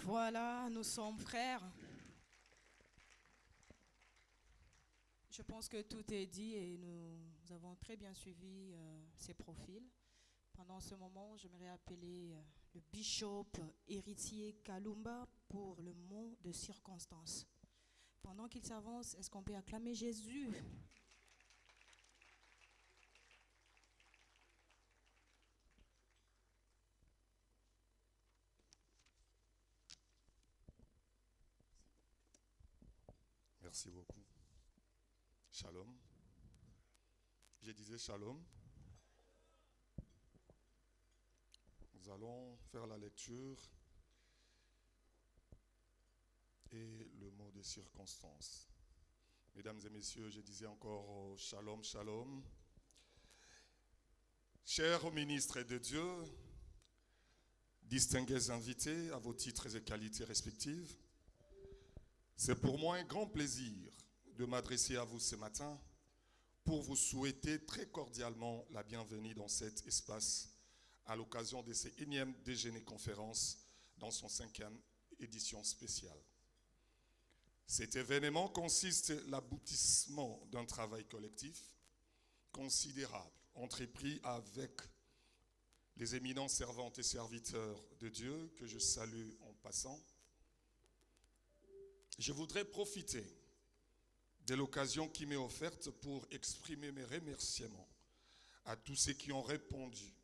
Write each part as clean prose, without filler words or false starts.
Voilà, nous sommes frères. Je pense que tout est dit et nous avons très bien suivi ces profils. Pendant ce moment, j'aimerais appeler le bishop héritier Kalumba pour le mot de circonstance. Pendant qu'il s'avance, est-ce qu'on peut acclamer Jésus? Merci beaucoup. Shalom. Je disais shalom. Nous allons faire la lecture et le mot de circonstance. Mesdames et messieurs, je disais encore shalom, shalom. Chers ministres de Dieu, distingués invités à vos titres et qualités respectives, c'est pour moi un grand plaisir de m'adresser à vous ce matin pour vous souhaiter très cordialement la bienvenue dans cet espace à l'occasion de ce énième déjeuner conférence dans son 5e édition spéciale. Cet événement consiste l'aboutissement d'un travail collectif considérable entrepris avec les éminents servantes et serviteurs de Dieu que je salue en passant. Je voudrais profiter de l'occasion qui m'est offerte pour exprimer mes remerciements à tous ceux qui ont répondu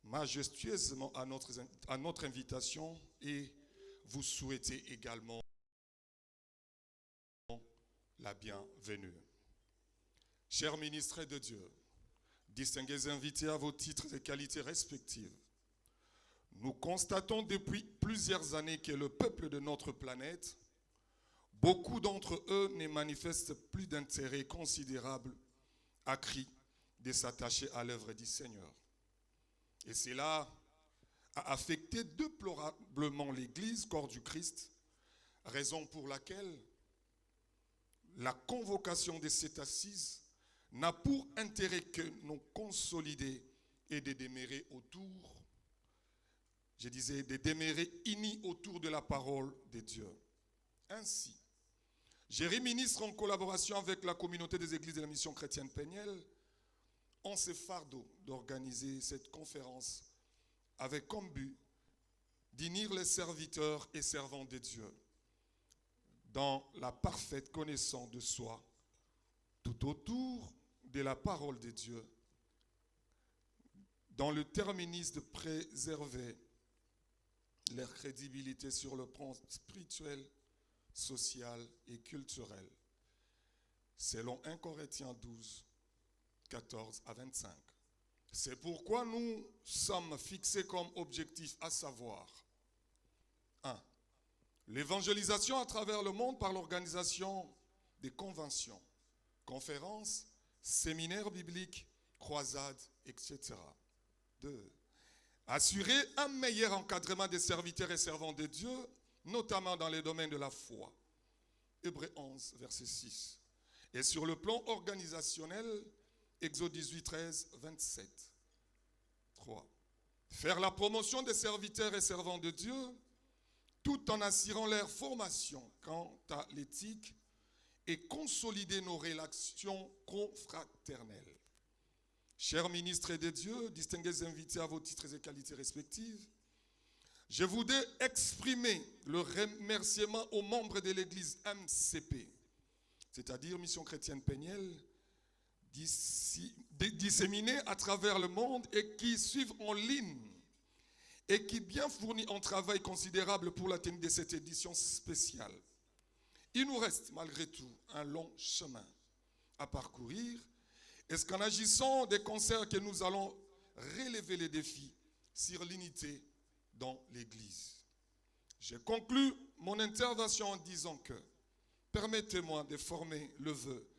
majestueusement à notre invitation et vous souhaiter également la bienvenue. Chers ministres de Dieu, distingués invités à vos titres et qualités respectives, nous constatons depuis plusieurs années que le peuple de notre planète, beaucoup d'entre eux ne manifestent plus d'intérêt considérable accru de s'attacher à l'œuvre du Seigneur. Et cela a affecté déplorablement l'Église, corps du Christ, raison pour laquelle la convocation de cette assise n'a pour intérêt que nous consolider et de demeurer autour, de demeurer unis autour de la parole de Dieu. Ainsi, Jérémie ministre en collaboration avec la communauté des églises de la mission chrétienne Péniel ont ce fardeau d'organiser cette conférence avec comme but d'unir les serviteurs et servants de Dieu dans la parfaite connaissance de soi, tout autour de la parole de Dieu, dans le terminus de préserver leur crédibilité sur le plan spirituel, social et culturel, selon 1 Corinthiens 12, 14 à 25. C'est pourquoi nous sommes fixés comme objectif à savoir 1. L'évangélisation à travers le monde par l'organisation des conventions, conférences, séminaires bibliques, croisades, etc. 2. Assurer un meilleur encadrement des serviteurs et servants de Dieu, notamment dans les domaines de la foi. Hébreux 11, verset 6. Et sur le plan organisationnel, Exode 18, 13, 27. 3. Faire la promotion des serviteurs et servants de Dieu, tout en assurant leur formation quant à l'éthique et consolider nos relations confraternelles. Chers ministres de Dieu, distingués invités à vos titres et qualités respectives, je voudrais exprimer le remerciement aux membres de l'église MCP, c'est-à-dire Mission Chrétienne Péniel, disséminés à travers le monde et qui suivent en ligne et qui bien fournit un travail considérable pour la tenue de cette édition spéciale. Il nous reste malgré tout un long chemin à parcourir. Est-ce qu'en agissant des concerts que nous allons relever les défis sur l'unité dans l'Église? Je conclus mon intervention en disant que permettez-moi de former le vœu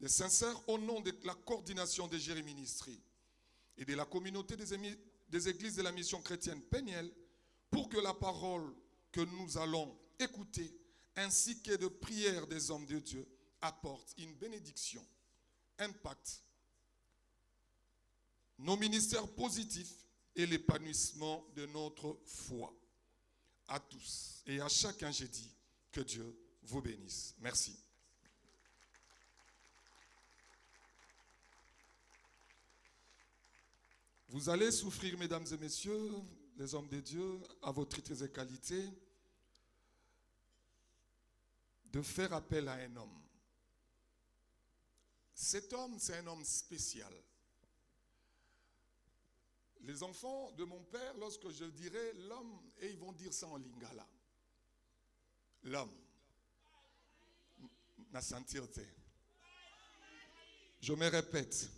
de sincère au nom de la coordination des Jérémie Ministries et de la communauté des églises de la mission chrétienne Péniel pour que la parole que nous allons écouter ainsi que de prières des hommes de Dieu apporte une bénédiction, impact nos ministères positifs et l'épanouissement de notre foi. à tous. Et à chacun, j'ai dit que Dieu vous bénisse. Merci. Vous allez souffrir, mesdames et messieurs, les hommes de Dieu, à vos titres et qualités, de faire appel à un homme. Cet homme, c'est un homme spécial. Les enfants de mon père, lorsque je dirai l'homme, et ils vont dire ça en lingala. L'homme. Na sentirte. Je me répète.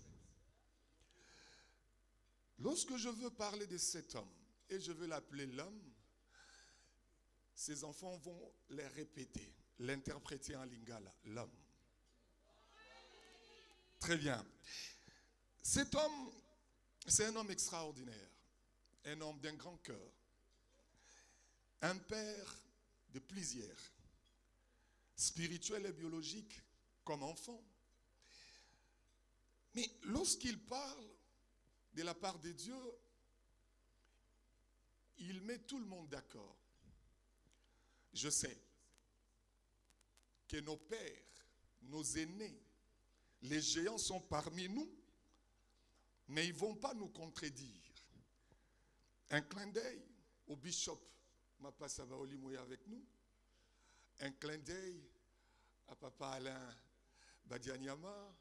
Lorsque je veux parler de cet homme, et je veux l'appeler l'homme, ces enfants vont les répéter, l'interpréter en lingala. L'homme. Très bien. Cet homme, c'est un homme extraordinaire, un homme d'un grand cœur, un père de plaisir, spirituel et biologique comme enfant. Mais lorsqu'il parle de la part de Dieu, il met tout le monde d'accord. Je sais que nos pères, nos aînés, les géants sont parmi nous, mais ils ne vont pas nous contredire. Un clin d'œil au bishop Mapa Sabaoli Mouya avec nous. Un clin d'œil à Papa Alain Badianyama.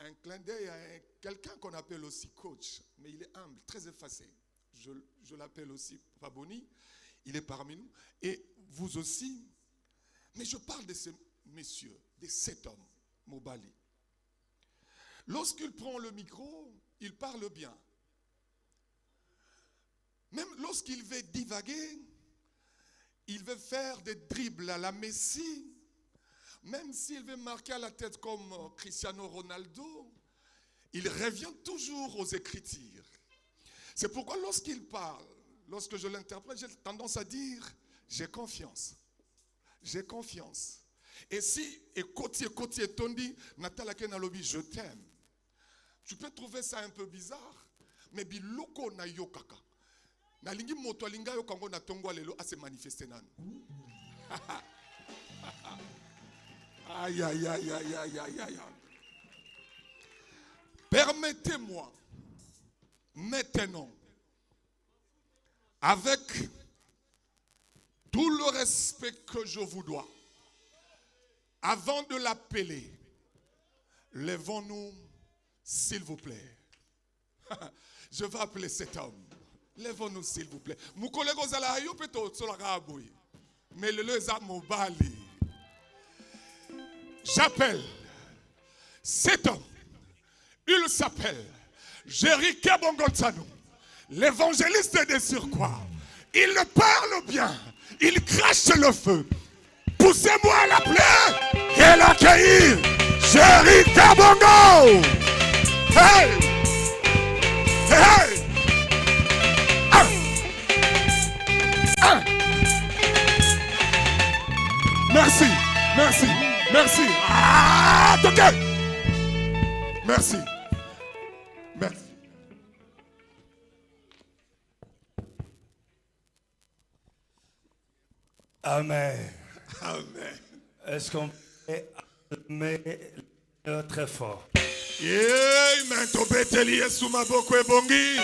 Un clin d'œil à quelqu'un qu'on appelle aussi coach, mais il est humble, très effacé. Je l'appelle aussi Papa Boni. Il est parmi nous. Et vous aussi. Mais je parle de ces messieurs, de cet homme, Mobali. Lorsqu'il prend le micro, il parle bien. Même lorsqu'il veut divaguer, il veut faire des dribbles à la Messi, même s'il veut marquer à la tête comme Cristiano Ronaldo, il revient toujours aux Écritures. C'est pourquoi lorsqu'il parle, lorsque je l'interprète, j'ai tendance à dire, j'ai confiance. J'ai confiance. Et si, et côtier tondi, Natala Kenalobi, je t'aime. Tu peux trouver ça un peu bizarre, mais biloko na yokaka. Na lingi moto linga yokango na tongo lelo a se manifester nan. Aïe aïe aïe aïe aïe aïe aïe. Permettez-moi maintenant, avec tout le respect que je vous dois, avant de l'appeler, lèvons-nous. S'il vous plaît. Je vais appeler cet homme. Lèvons-nous, s'il vous plaît. Mon collègue Ozala yo peut-être sur la rabouille. Mais le Zamobali. J'appelle cet homme. Il s'appelle Jériké Bongontsano. L'évangéliste des surcroît. Il parle bien. Il crache le feu. Poussez-moi à l'appeler. Quel accueillir Jériké Bongo. Hey! Hey! Ah! Ah! Merci, merci, merci. Ah, ok. Merci. Merci. Amen. Amen. Est-ce qu'on peut acclamer très fort? Amen. Tobeteli Yesu maboko ebongi.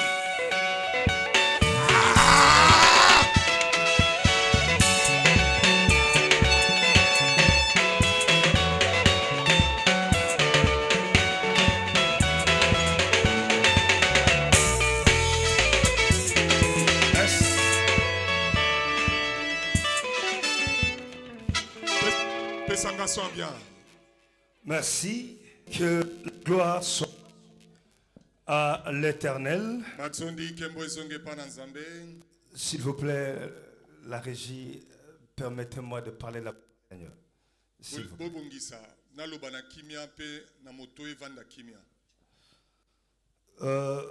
Bien. Merci, que la gloire soit à l'Éternel. S'il vous plaît, la régie, permettez-moi de parler la Seigneur. S'il vous plaît.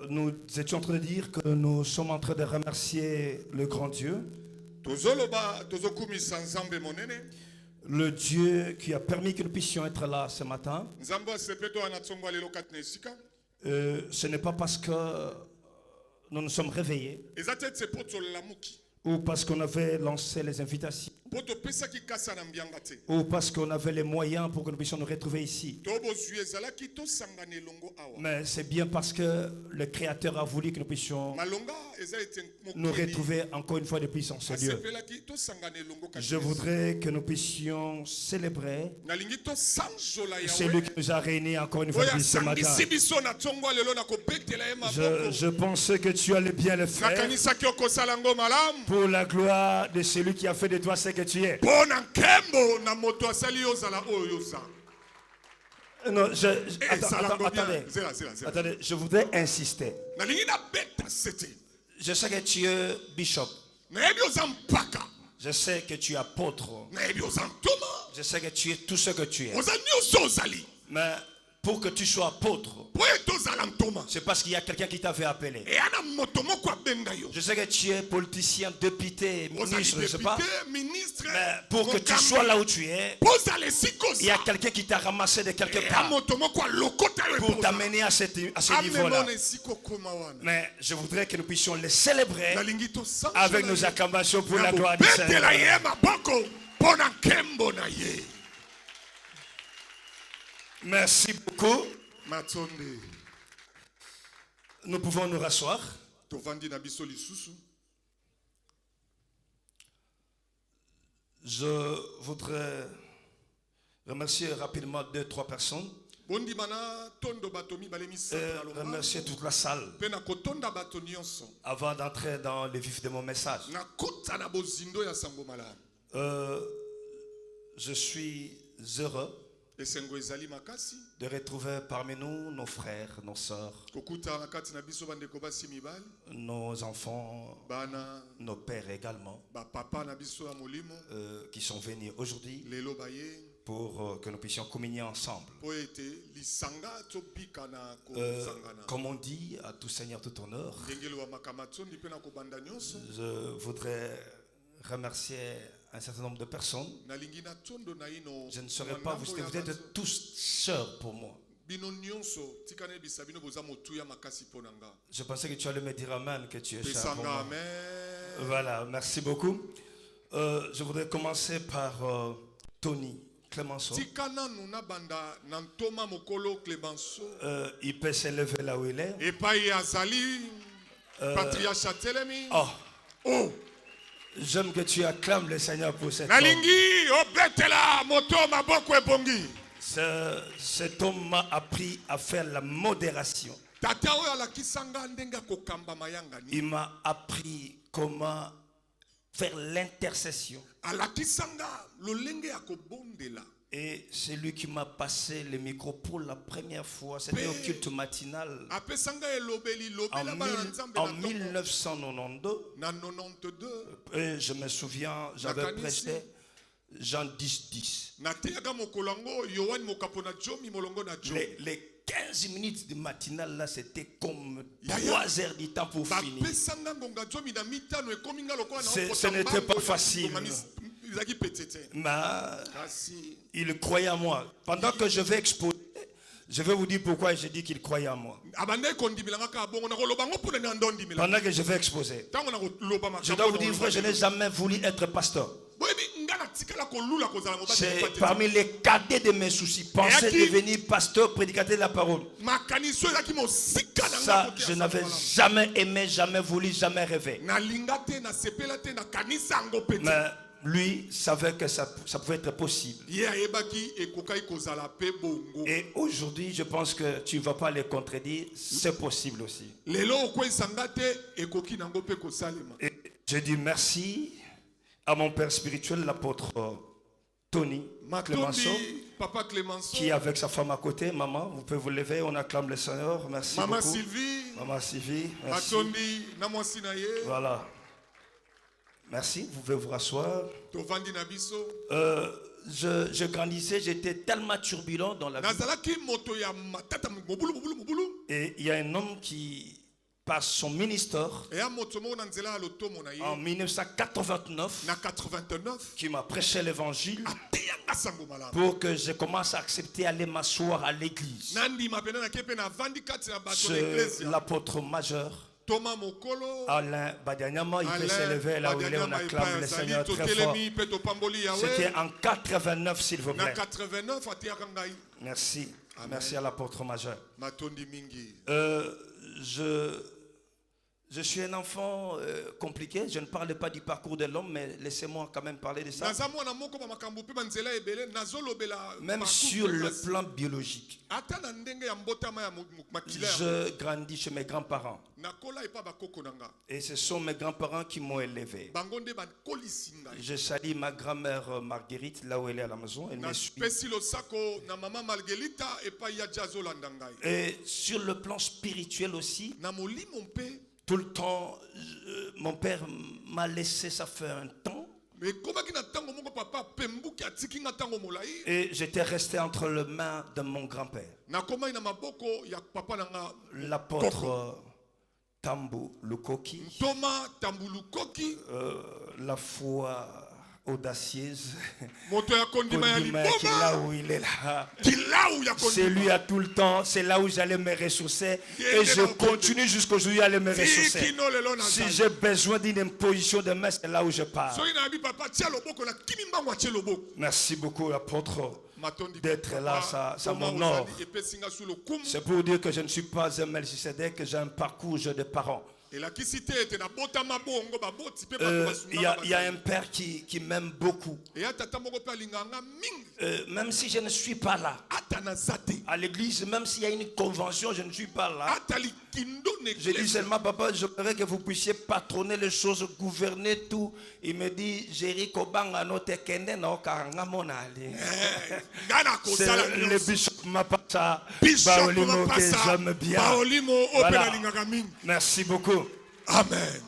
Nous étions en train de dire que nous sommes en train de remercier le grand Dieu. Le Dieu qui a permis que nous puissions être là ce matin. Ce n'est pas parce que nous nous sommes réveillés, ou parce qu'on avait lancé les invitations, po topesaki kasa na mbianga te ou parce qu'on avait les moyens pour que nous puissions nous retrouver ici. to bozwi ezalaki tosangana elongo awa Mais c'est bien parce que le Créateur a voulu que nous puissions malonga eza ete nous retrouver encore une fois depuis en ce lieu. asepelaki tosangana elongo kasi Je voudrais que nous puissions célébrer nalingi tosanzola celui yawe qui nous a réunis encore une fois oyo depuis ce matin. asangisi biso na ntongo ya lelo na kobetela ye maboko Je pensais que tu allais bien le faire nakanisaki okosala yango malamu pour la gloire de celui qui a fait de toi ce que tu es. mpo na nkembo na moto asali yo ozala oyo oza Non, attendez attendez, je voudrais insister. nalingi nabeta sete Je sais que tu es bishop. nayebi oza mpaka Je sais que tu es apôtre. nayebi oza ntoma Je sais que tu es tout ce que tu es. oza nyonso ozali Mais pour que tu sois apôtre, mpo ete ozala ntoma c'est parce qu'il y a quelqu'un qui t'avait appelé. eya na moto moko abenga yo Je sais que tu es politicien, député, ozali ministre, je ne sais pas. député ministre Mais pour que tu mokambi. sois là où tu es, mpo ozala esika il y a oza quelqu'un qui t'a ramassé de quelque eya part moto moko alokota yo pour t'amener à ce niveau-là. amemona esika okoma wana Mais je voudrais que nous puissions les célébrer nalingi avec nos acclamations pour la gloire du betela Seigneur. ye maboko mpo na nkembo na ye Merci beaucoup. matonde Nous pouvons nous rasseoir. tovandi na biso lisusu Je voudrais remercier rapidement 2-3 personnes bondima na tondo bato mibale et misato na longala remercier toute la salle mpe na kotonda bato nyonso avant d'entrer dans le vif de mon message. nakota na bozindo ya sango malamu Je suis heureux esengo ezali makasi de retrouver parmi nous nos frères, nos sœurs, kokuta na kati na biso bandeko basi mibali nos enfants, bana nos pères également, bapapa na biso ya molimo qui sont venus aujourd'hui lelo baye pour que nous puissions communier ensemble. mpo ete lisanga tobika na kozangana Comme on dit, à tout Seigneur, tout honneur, ndenge elobamaka matsondi mpe na kobanda nyonso je voudrais remercier un certain nombre de personnes. nalingi na tondo na ino Je ne saurais pas, vous êtes tous sœurs pour moi. bino nyonso tika na yebisa bino boza motuya makasi mpo na nga Je pensais que tu allais me dire amen, que tu es cher pour pesanga moi. amen Voilà, merci beaucoup. Je voudrais commencer par Tony Clémenceau. tika nanu na banda na ntoma mokolo Clémenceau Il peut s'élever là où il est. epai azali patriarche atelemi Oh, j'aime que tu acclames le Seigneur pour cet homme. nalingi obetela moto maboko ebongi Cet homme m'a appris à faire la modération. tata oyo alakisanga ndenge ya kokamba mayangani Il m'a appris comment faire l'intercession. alakisanga lolenge ya kobondela Et c'est lui qui m'a passé le micro pour la première fois. C'était au culte matinal apesanga elobeli en, lobela bana nzambe en na ntongo 1992. na 92 Et je me souviens, j'avais Nakanisi. prêché Jean 10-10. nateyaka mokolo yango yohani mokapo na jomi molongo na jo Les 15 minutes du matinal, là, c'était comme Yaya. 3 heures du temps pour finir. bapesanga ngonga jomi na mitano ekomi nga lokola Ce n'était pas facile. ezalaki pete te Mais kasi il croyait en moi. Pendant que je vais exposer, je vais vous dire pourquoi j'ai dit qu'il croyait en moi. abandaki kondimelanga kaka bongo nakoloba ngo mpona nani andondimela Pendant que je vais exposer, ntango nakoloba je dois vous dire, frère, je n'ai jamais voulu être pasteur. boyebi nga natikala kolula kozala mobali C'est mobali te. parmi les cadets de mes soucis. Penser Et à qui? devenir pasteur, prédicateur de la parole. makaniso ezalaki mosika na nga Ça, kote ya je sango n'avais malamu. jamais aimé, jamais voulu, jamais rêvé. nalinga te nasepela te nakanisa yango pe te Mais lui savait que ça pouvait être possible. ye ayebaki ekokaki kozala pe bongo Et aujourd'hui, je pense que tu ne vas pas les contredire. C'est possible aussi. lelo okwesanga te ekoki nango pe kosalema Et je dis merci à mon père spirituel, l'apôtre Tony Clémenceau, matondi papa Clémenceau qui est avec sa femme à côté. Maman, vous pouvez vous lever, on acclame le Seigneur. Merci mama beaucoup. Sylvie Maman Sylvie, merci. matondi na mwasi na ye Voilà. Merci, vous pouvez vous rasseoir. tovandi na biso Je grandissais, j'étais tellement turbulent dans la vie. nazalaki moto ya matata mobulu Et il y a un homme qui, par son ministère, eya moto moko na nzela ya lotomo na ye en 1989, na 89 qui m'a prêché l'évangile ateyanga sango malamu pour que je commence à accepter aller m'asseoir à l'église. nandima pene nake mpe navandi kati na bato na C'est eglise l'apôtre majeur Thomas Mokolo. Alain Badianyama, il peut Alain s'élever là où il est, on Badianyama, acclame le Zali, Seigneur très fort. Totelemi, Peto Pamboli, Yahweh. C'était en 89, s'il vous Na plaît. 89 atiaka ngai. Merci. Amen. Merci à l'apôtre majeur. Matondi mingi. Je suis un enfant compliqué. Je ne parle pas du parcours de l'homme, mais laissez-moi quand même parler de ça. Naza mwana moko ba makambo pe banzela ebele nazolobela. Même parcours sur pe le kasi. plan biologique. Ata na ndenge ya mbotama ya makila. Je grandis chez mes grands-parents. Nakola epa bakoko nanga. Et ce sont mes grands-parents qui m'ont élevé. Bangonde bakolisi ngai. Je salue ma grand-mère Marguerite, là où elle est à la maison. Elle me suit. Pesi losako na mama Margelita epa ya jazolanda ngai. Et sur le plan spirituel aussi, Na molimo mpe tout le temps, mon père m'a laissé ça faire un temps. mais komaki na tango moko papa pembuki atiki nga tango molai. Et j'étais resté entre les mains de mon grand-père, Na komai na maboko ya papa nanga l'apôtre Tambo Lukoki, Thomas Tambulukoki. la foi audacieuse. Moto ya kondima ya Kondima qui est là liboma. où il est là. Kilau ya C'est lui kondima. à tout le temps, c'est là où j'allais me ressourcer. Et je continue jusqu'aujourd'hui à aller me ressourcer. Kino lelo na Si zali. j'ai besoin d'une imposition de main, c'est là où je pars. Soki na bi papa tia loboko na kimi mbango atie loboko. Merci beaucoup, apôtre, Matondi d'être là, ça m'honore. epesinga sous le kumu. C'est pour dire que je ne suis pas un Melchisedec, que j'ai un parcours de parents. Elakisi te ete na botama bongo baboti pe Il y a un père qui m'aime beaucoup. Et tata moko pe alinganga mingi. Même si je ne suis pas là, Ata na zate. à l'église, même s'il y a une convention, je ne suis pas là. Ata likindo ne. Je dis seulement, papa, j'aimerais que vous puissiez patronner les choses, gouverner tout. Il me dit, Jéricho Banga no te kende no karanga monali. Ngana ko sala. C'est le bishop Mapasa, Bishop Baolimo que Mapasa. j'aime bien. Baolimo Voilà. opena linganga mingi. Merci beaucoup. Amen.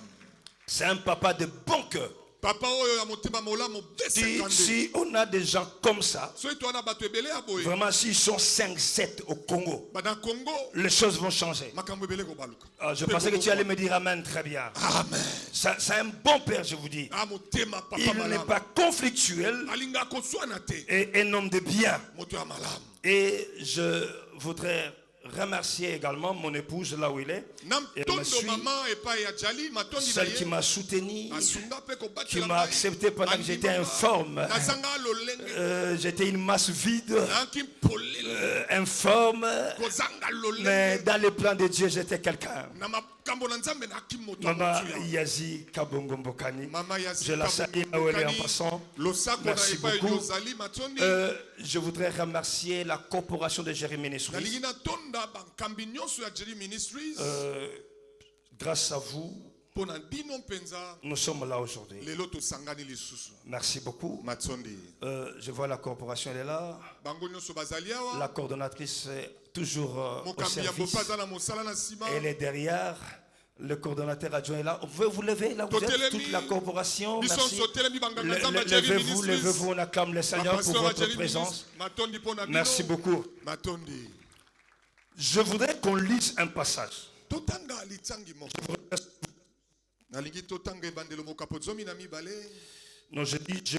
C'est un papa de bon cœur. Papa oyo ya motema molamo B52. Si on a des gens comme ça, So to ana bato ebele aboye. vraiment s'ils sont 5-7 au Congo, Bana Congo les choses vont changer. makambo ebele ko baluka. Je pensais que tu allais me dire Amen, très bien. Amen. C'est un bon père, je vous dis. Ah motema papa Il n'est malamu. pas conflictuel Alinga ko swana te. et un homme de bien. Moto ya malamu. Et je voudrais remercier également mon épouse là où il est. Nam Elle me tondo suit, mama epa ya jali matondi na celle qui ye. m'a soutenu, Asunga pe ko qui batela. m'a accepté pendant que j'étais informe. Nazanga lolenge. J'étais une masse vide, Nanki polele. informe, Kozanga mais lolenge. dans les plans de Dieu, j'étais quelqu'un. Na makambo na nzambe na kimoto. Maman Yazi Kabongo Mbokani, Mama Yazi. je la salue là où elle est en passant. Losako na Merci epa beaucoup. yozali matondi. Je voudrais remercier la corporation de Jérémy Ministries. Nalingi na tonda bankambi nyonso ya Jerry Ministries. Grâce à vous, Pona bino mpenza. nous sommes là aujourd'hui. Lelo tosangani lisusu. Merci beaucoup. Matondi. Je vois la corporation, elle est là. Bango nyonso bazali awa. La coordonnatrice est toujours au Mokambi ya service. bopaza na mosala na sima. Elle est derrière. Le coordonnateur adjoint est là. Vous pouvez vous lever là où vous êtes, toute la corporation. Merci. Bisonso telemi banganga nzamba Jerry Levez-vous, Ministries. levez-vous, on acclame le Seigneur pour Pasteur votre Jerry présence. Ministries. Matondi pona bino. Merci beaucoup. Matondi. Je voudrais qu'on lise un passage. Totanga litsangi moko. Nalingi totanga ebandelo mokapo zomi na mibale. Non, je dis, je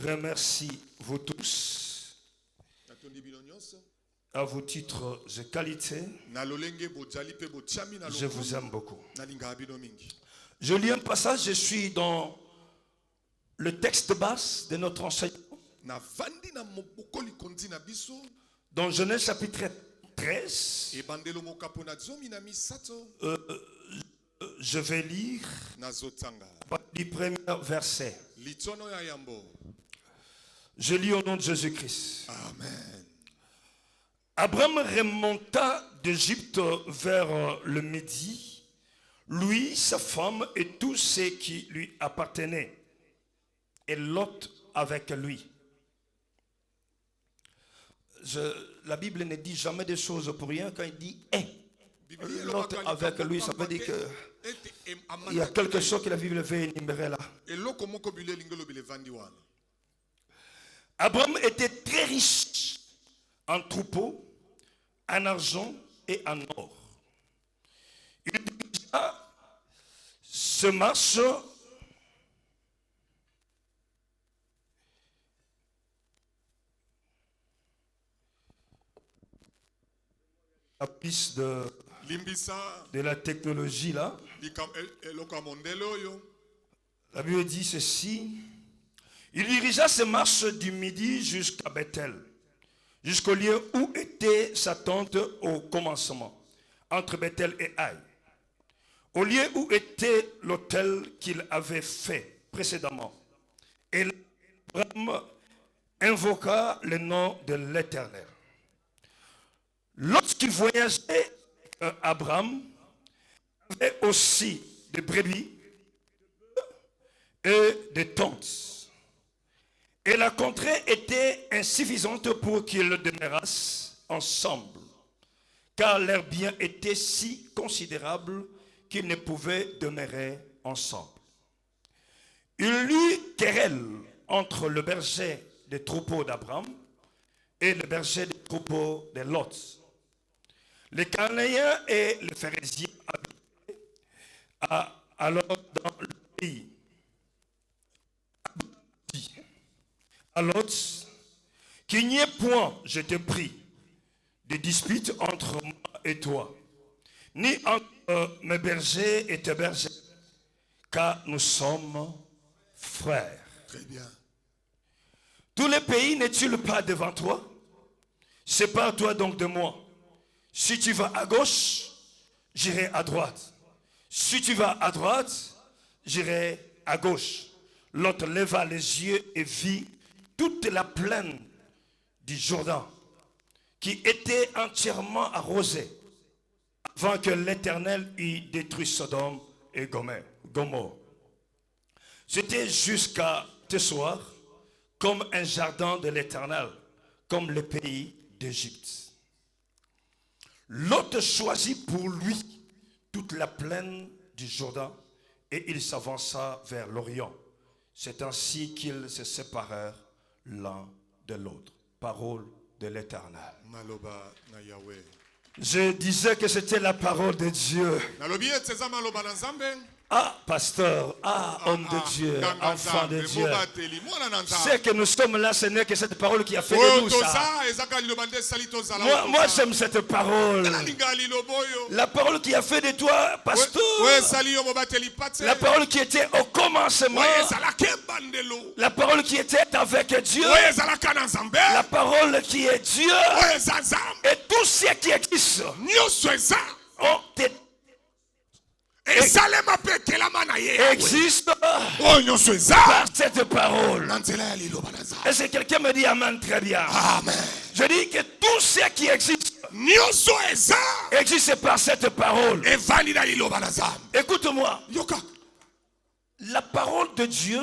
remercie vous tous Natondi bino nyonso. à vos titres de qualité. Na lolenge bojali pe botiami na Je vous aime beaucoup. Nalinga bino mingi. Je lis un passage, je suis dans le texte de base de notre enseignement, Na vandi na mobokoli kondi na biso. dans Genèse chapitre 13. Ebandelo mokapo na zomi na misato. Je vais lire Na zotanga. du premier verset. Litsono ya yambo. Je lis au nom de Jésus-Christ. Amen. Abraham remonta d'Égypte vers le Midi, lui, sa femme et tous ceux qui lui appartenaient, et Lot avec lui. La Bible ne dit jamais des choses pour rien quand il dit « et ». Lot avec lui, ça veut dire qu'il y a quelque chose que la Bible veut énumérer là. Eloko moko bile lingelo bile vandi wana. Abraham était très riche en troupeaux, en argent et en or. Il dirigea ce marche la piste de de la technologie là. La Bible dit ceci. Il dirigea ses marches du midi jusqu'à Bethel, jusqu'au lieu où était sa tente au commencement, entre Bethel et Haï, au lieu où était l'autel qu'il avait fait précédemment. Et Abraham invoqua le nom de l'Éternel. Lorsqu'il voyageait, Abraham avait aussi des brebis et des tentes. Et la contrée était insuffisante pour qu'ils demeurassent ensemble, car leurs biens étaient si considérables qu'ils ne pouvaient demeurer ensemble. Il y eut querelle entre le berger des troupeaux d'Abraham et le berger des troupeaux de Lot. Les Cananéens et les Phérésiens habitaient alors dans le pays. À Lot, qu'il n'y ait point, je te prie, de dispute entre moi et toi, ni entre mes bergers et tes bergers, car nous sommes frères. Très bien. Tous les pays n'est-il pas devant toi? Sépare-toi donc de moi. Si tu vas à gauche, j'irai à droite. Si tu vas à droite, j'irai à gauche. L'autre leva les yeux et vit toute la plaine du Jourdain, qui était entièrement arrosée, avant que l'Éternel eût détruit Sodome et Gomorrhe. C'était jusqu'à ce soir comme un jardin de l'Éternel, comme le pays d'Égypte. Lot choisit pour lui toute la plaine du Jourdain et il s'avança vers l'Orient. C'est ainsi qu'ils se séparèrent l'un de l'autre. Parole de l'Éternel. Je disais que c'était la parole de Dieu. Ah, pasteur, homme de Dieu, enfant de Dieu. C'est que nous sommes là, ce n'est que cette parole qui a fait de nous ça. Moi j'aime cette parole. La parole qui a fait de toi, pasteur. La parole qui était au commencement. La parole qui était avec Dieu. La parole qui est Dieu. Et tout ce qui existe ont été existe par cette parole. Est-ce que quelqu'un me dit amen? Très bien. Amen. Je dis que tout ce qui existe existe par cette parole. Écoute-moi. La parole de Dieu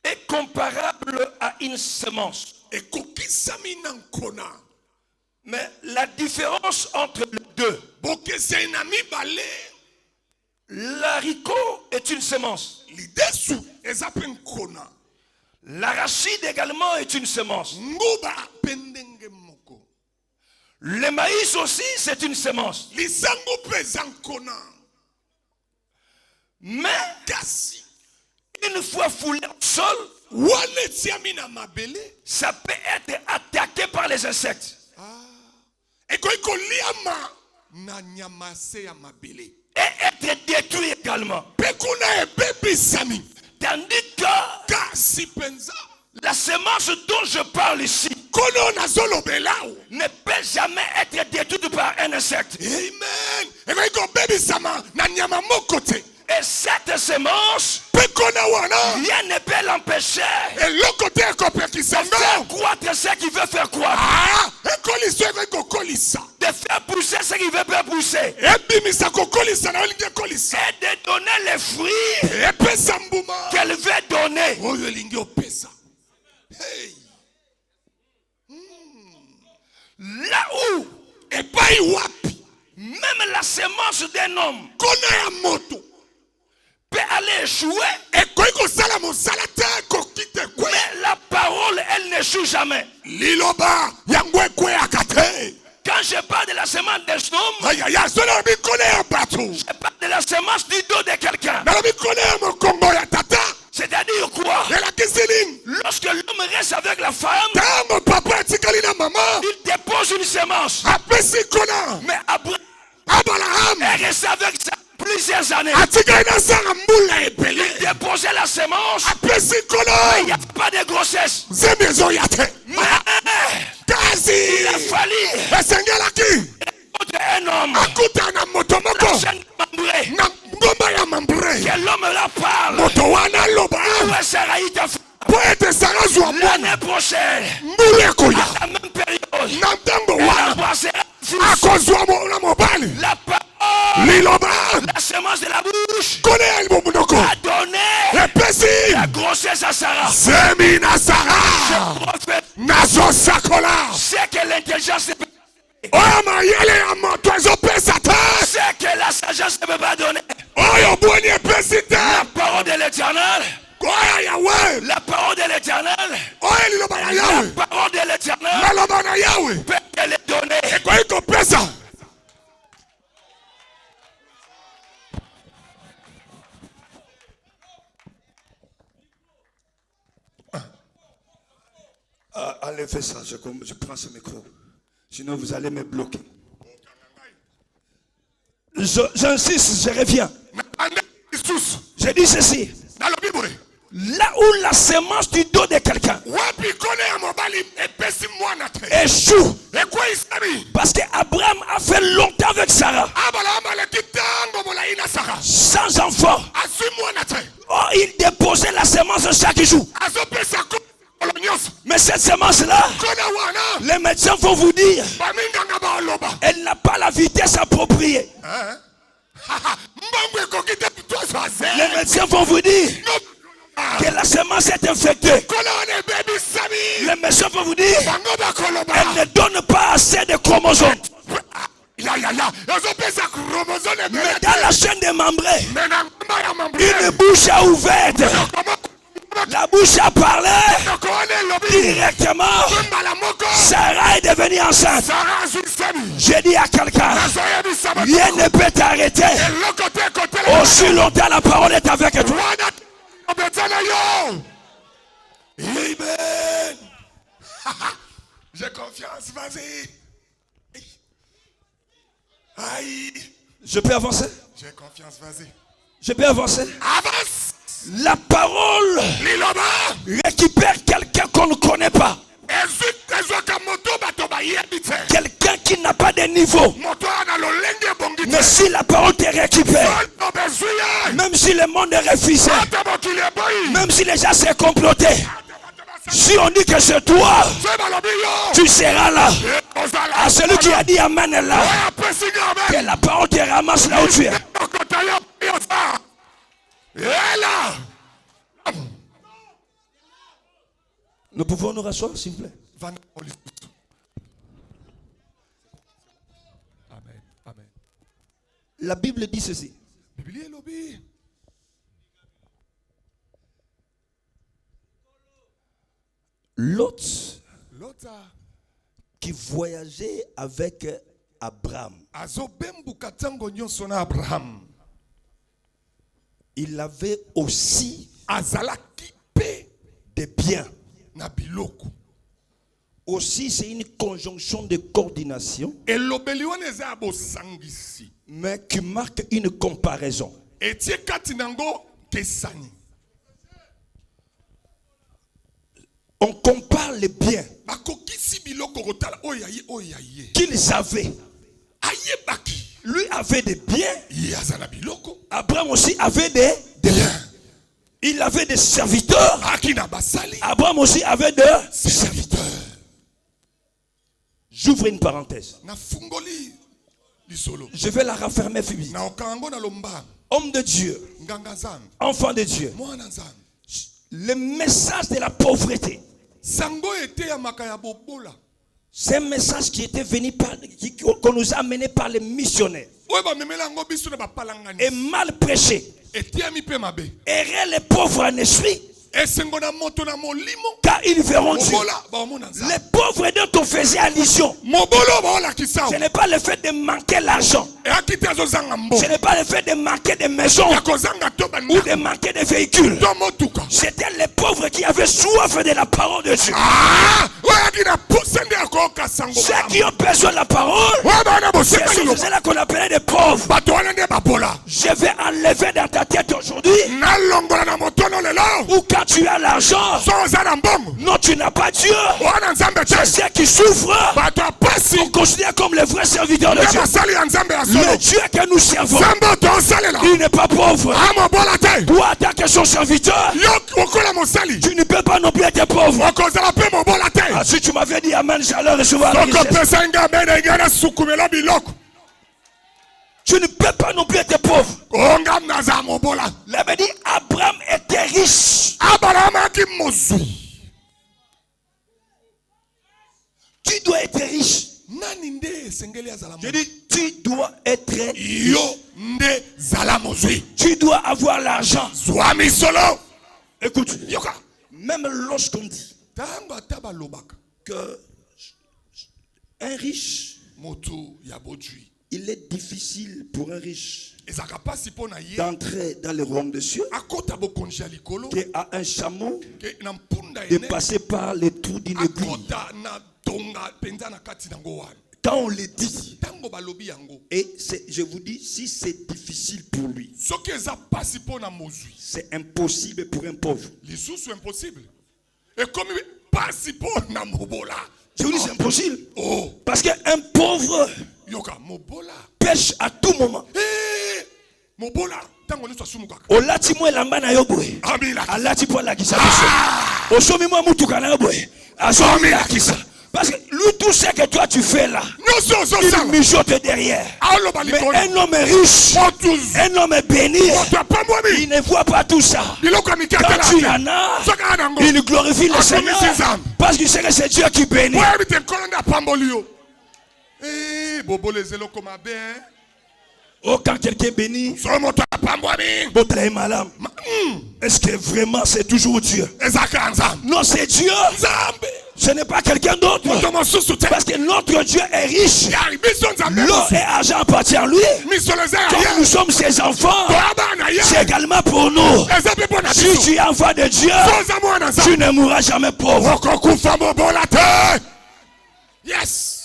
est comparable à une semence. Mais la différence entre les deux, l'haricot est une semence. L'arachide également est une semence. Le maïs aussi c'est une semence. Mais une fois foulé au sol, ça peut être attaqué par les insectes. Et être détruit également. Tandis que la semence dont je parle ici ne peut jamais être détruite par un insecte. Et cette semence, rien ne peut l'empêcher de faire croître ce qu'il veut faire croître. De faire pousser ce qu'il veut faire pousser. Et de donner les fruits qu'elle veut donner. Là où même la semence d'un homme peut aller échouer, mais la parole, elle n'échoue jamais. Quand je parle de la semence d'un homme, je parle de la semence du dos de quelqu'un. C'est-à-dire quoi? Lorsque l'homme reste avec la femme, Il dépose une semence. Mais Abraham est resté avec ça plusieurs années. Il déposait la semence. Mais il n'y a pas de grossesse. Mais il a fallu un homme. La chaîne membrée. Que l'homme la parle. Où est Sarai ta femme? L'année prochaine, à la même période, elle embrassera la parole, la semence de la bouche a donné la grossesse à Sarah. C'est que l'intelligence c'est que la sagesse ne peut pas donner. La parole de l'Éternel. La parole de l'Éternel. La parole de l'Éternel peut te les donner. Allez, fais ça, je prends ce micro. Sinon, vous allez me bloquer. J'insiste, je reviens. Je dis ceci. Là où la semence du dos de quelqu'un échoue, parce qu'Abraham a fait longtemps avec Sarah, sans enfant. Oh, il déposait la semence chaque jour. Mais cette semence-là, les médecins vont vous dire, elle n'a pas la vitesse appropriée. Les médecins vont vous dire que la semence est infectée. Les médecins vont vous dire, elle ne donne pas assez de chromosomes. Mais dans la chaîne des membrées, une bouche a ouverte. La bouche a parlé directement. Sarah est devenue enceinte. J'ai dit à quelqu'un, rien ne peut t'arrêter. Aussi longtemps la parole est avec toi. Amen. J'ai confiance, vas-y. Aïe. Je peux avancer? J'ai confiance, vas-y. Je peux avancer? Avance. La parole récupère quelqu'un qu'on ne connaît pas. Quelqu'un qui n'a pas de niveau. Mais si la parole te récupère, même si le monde est refusé, même si les gens s'est comploté, si on dit que c'est toi, tu seras là. À celui qui a dit amen est là. Que la parole te ramasse là où tu es. Nous pouvons nous rasseoir, s'il vous plaît. Amen. Amen. La Bible dit ceci. Lot qui voyageait avec Abraham, il avait aussi des biens. Aussi, c'est une conjonction de coordination, mais qui marque une comparaison. On compare les biens qu'ils avaient. Lui avait des biens. Abraham aussi avait des biens. Il avait des serviteurs. Abraham aussi avait des serviteurs. J'ouvre une parenthèse. Je vais la refermer. Homme de Dieu, enfant de Dieu, le message de la pauvreté, c'est un message qui était venu qu'on nous a amené par les missionnaires et mal prêché. Errer les pauvres en esprit esengo na moto na molimo car ils verront Dieu. mobola baomona nzambe Les pauvres dont on faisait allusion, mobolo baolakisa ce n'est pas le fait de manquer l'argent, eyaki te azozanga mbo ce n'est pas le fait de manquer de maisons ya kozanga to ou bandako de manquer de véhicules. to motuka C'était les pauvres qui avaient soif de la parole de Dieu. oyaki na posende ya koyoka sango Ceux qui ont besoin de la parole, oyo baona c'est bosekali ceux-là qu'on appelait des pauvres. bato wana nde babola Je vais enlever dans ta tête aujourd'hui, nalongola na motono lelo ou quand tu as l'argent, so oza na mbongo non, tu n'as pas Dieu. wana nzambe te C'est ceux qui souffrent, bato ya pasi on considère comme les vrais serviteurs de nde Dieu. basali ya nzambe ya Le solo Dieu que nous servons, nzambe oyo toosalela il n'est pas pauvre. amobola te Toi, en tant que son serviteur, yo okola mosali tu ne peux pas non plus être pauvre. okozala mpe mobola te Ah, si tu m'avais dit Amen, j'allais recevoir la richesse. okopesa nga bene ngai nasukumela biloko Tu ne peux pas non plus être pauvre. onga naza mobola La Bible dit Abraham était riche. abrahama aki mozwi Tu dois être riche. nani nde esengeli azala Je dis, tu dois être riche. yo nde zala mozwi Tu dois avoir l'argent. zwa misolo Écoute, yoka même lorsqu'on dit ntango ata balobaka que un riche, moto ya bodwi il est difficile pour un riche ezalaka mpasi mpo na ye d'entrer dans le royaume des cieux, akota bokonzi ya likolo qu'à un chameau ke na mpunda de ene passer par les trous d'une aiguille. akota na tonga mpenza na kati nango wana Quand on le dit, ntango balobi yango et je vous dis, si c'est difficile pour lui, soki eza mpasi mpo na mozwi c'est impossible pour un pauvre. lisusu impossible ekomi mpasi mpo na mobola Je vous dis, c'est impossible. oh Parce qu'un pauvre yoka mobola pêche à tout moment. mobola ntango nyonso asumukaka Olati mo elamba na yo boye. amilaka Alati po lakisa biso. Osomi mo mutuka na yo boye. Asomi lakisa. Parce que lui, tout ce que toi tu fais là, nyonso il ozosala mijote derrière. aloba Mais likolo un homme riche, motuzu un homme béni, moto apambwami il ne voit pas tout ça. biloko ya mike Quand tu atala en as, soki aa nango il glorifie le Ah, Seigneur. comme Sésame. Parce qu'il sait que c'est Dieu qui bénit. po yebi te nkolo nde apamboli yo bobola ezeloko mabe Oh, quand quelqu'un bénit, so moto apambwami votre est malade. Est-ce que vraiment c'est toujours Dieu? ezalaka nzambe Non, c'est Dieu. nzambe Ce n'est pas quelqu'un d'autre. moto mosusu te Parce que notre Dieu est riche. yari biso nzambe L'eau mosusu et argent appartient à lui. misolo eza ya Comme ye nous sommes ses enfants, toya bana ye c'est également pour nous. eza mpe mpo na Si biso tu es enfant de Dieu, so oza mwana tu nzambe ne mourras jamais pauvre. okokufa mobola te yes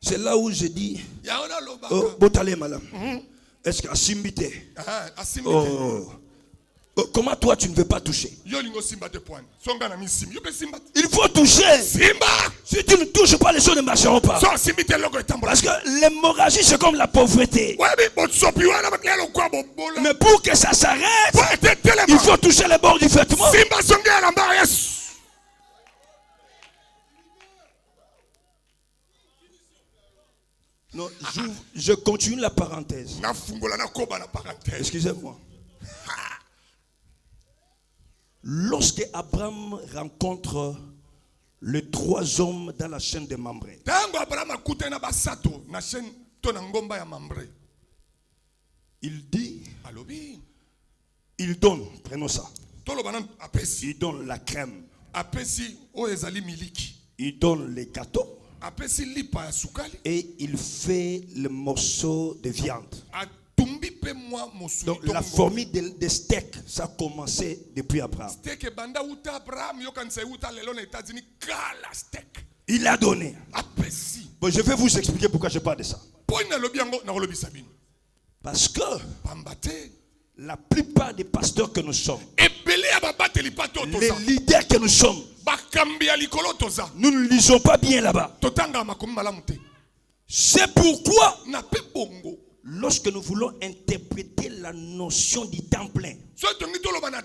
C'est là où je dis, yango nalobaka oh, botale madame. Est-ce qu'Asimbite? asimbi te Oh. Oh, comment toi tu ne veux pas toucher? yo olingi osimba te poine so nga na misimbi yo mpe simba te Il faut toucher. simba Si tu ne touches pas, les choses ne marcheront pas. so osimbi te eloko etambola Parce que l'hémorragie, c'est comme la pauvreté. oyebi bosopi wana batia lokwa bobola Mais pour que ça s'arrête, po ete il telema faut toucher les bords du vêtement. simba songe ya lamba ya yesu Non, je continue la parenthèse. nafungola nakoba na parenthèse Excusez-moi. Lorsque Abraham rencontre les 3 hommes dans la chaîne de Mambré, ntango abraham akutani na basato na chaîne to na ngomba ya mambre il dit, alobi il donne, prenons ça, toloba nanu apesi il donne la crème, apesi oyo ezali miliki il donne les gâteaux apesi lipa ya sukali et il fait le morceau de viande. atumbi mpe mwa mosuni Donc la formule de steak, ça a commencé depuis Abraham. stek ebanda uta abraham yokanisa euta lelo na états-unis kala stek Il a donné. apesi Bon, je vais vous expliquer pourquoi je parle de ça. mpo nalobi yango nakolobisa bino Parce que pamba te la plupart des pasteurs que nous sommes, ebele ya babateli pa to les toza leaders que nous sommes, bakambi ya likolo toza nous ne lisons pas bien là-bas. totangaka makomi malamu te C'est pourquoi, na mpe bongo lorsque nous voulons interpréter la notion du temps plein, soki tongi toloba na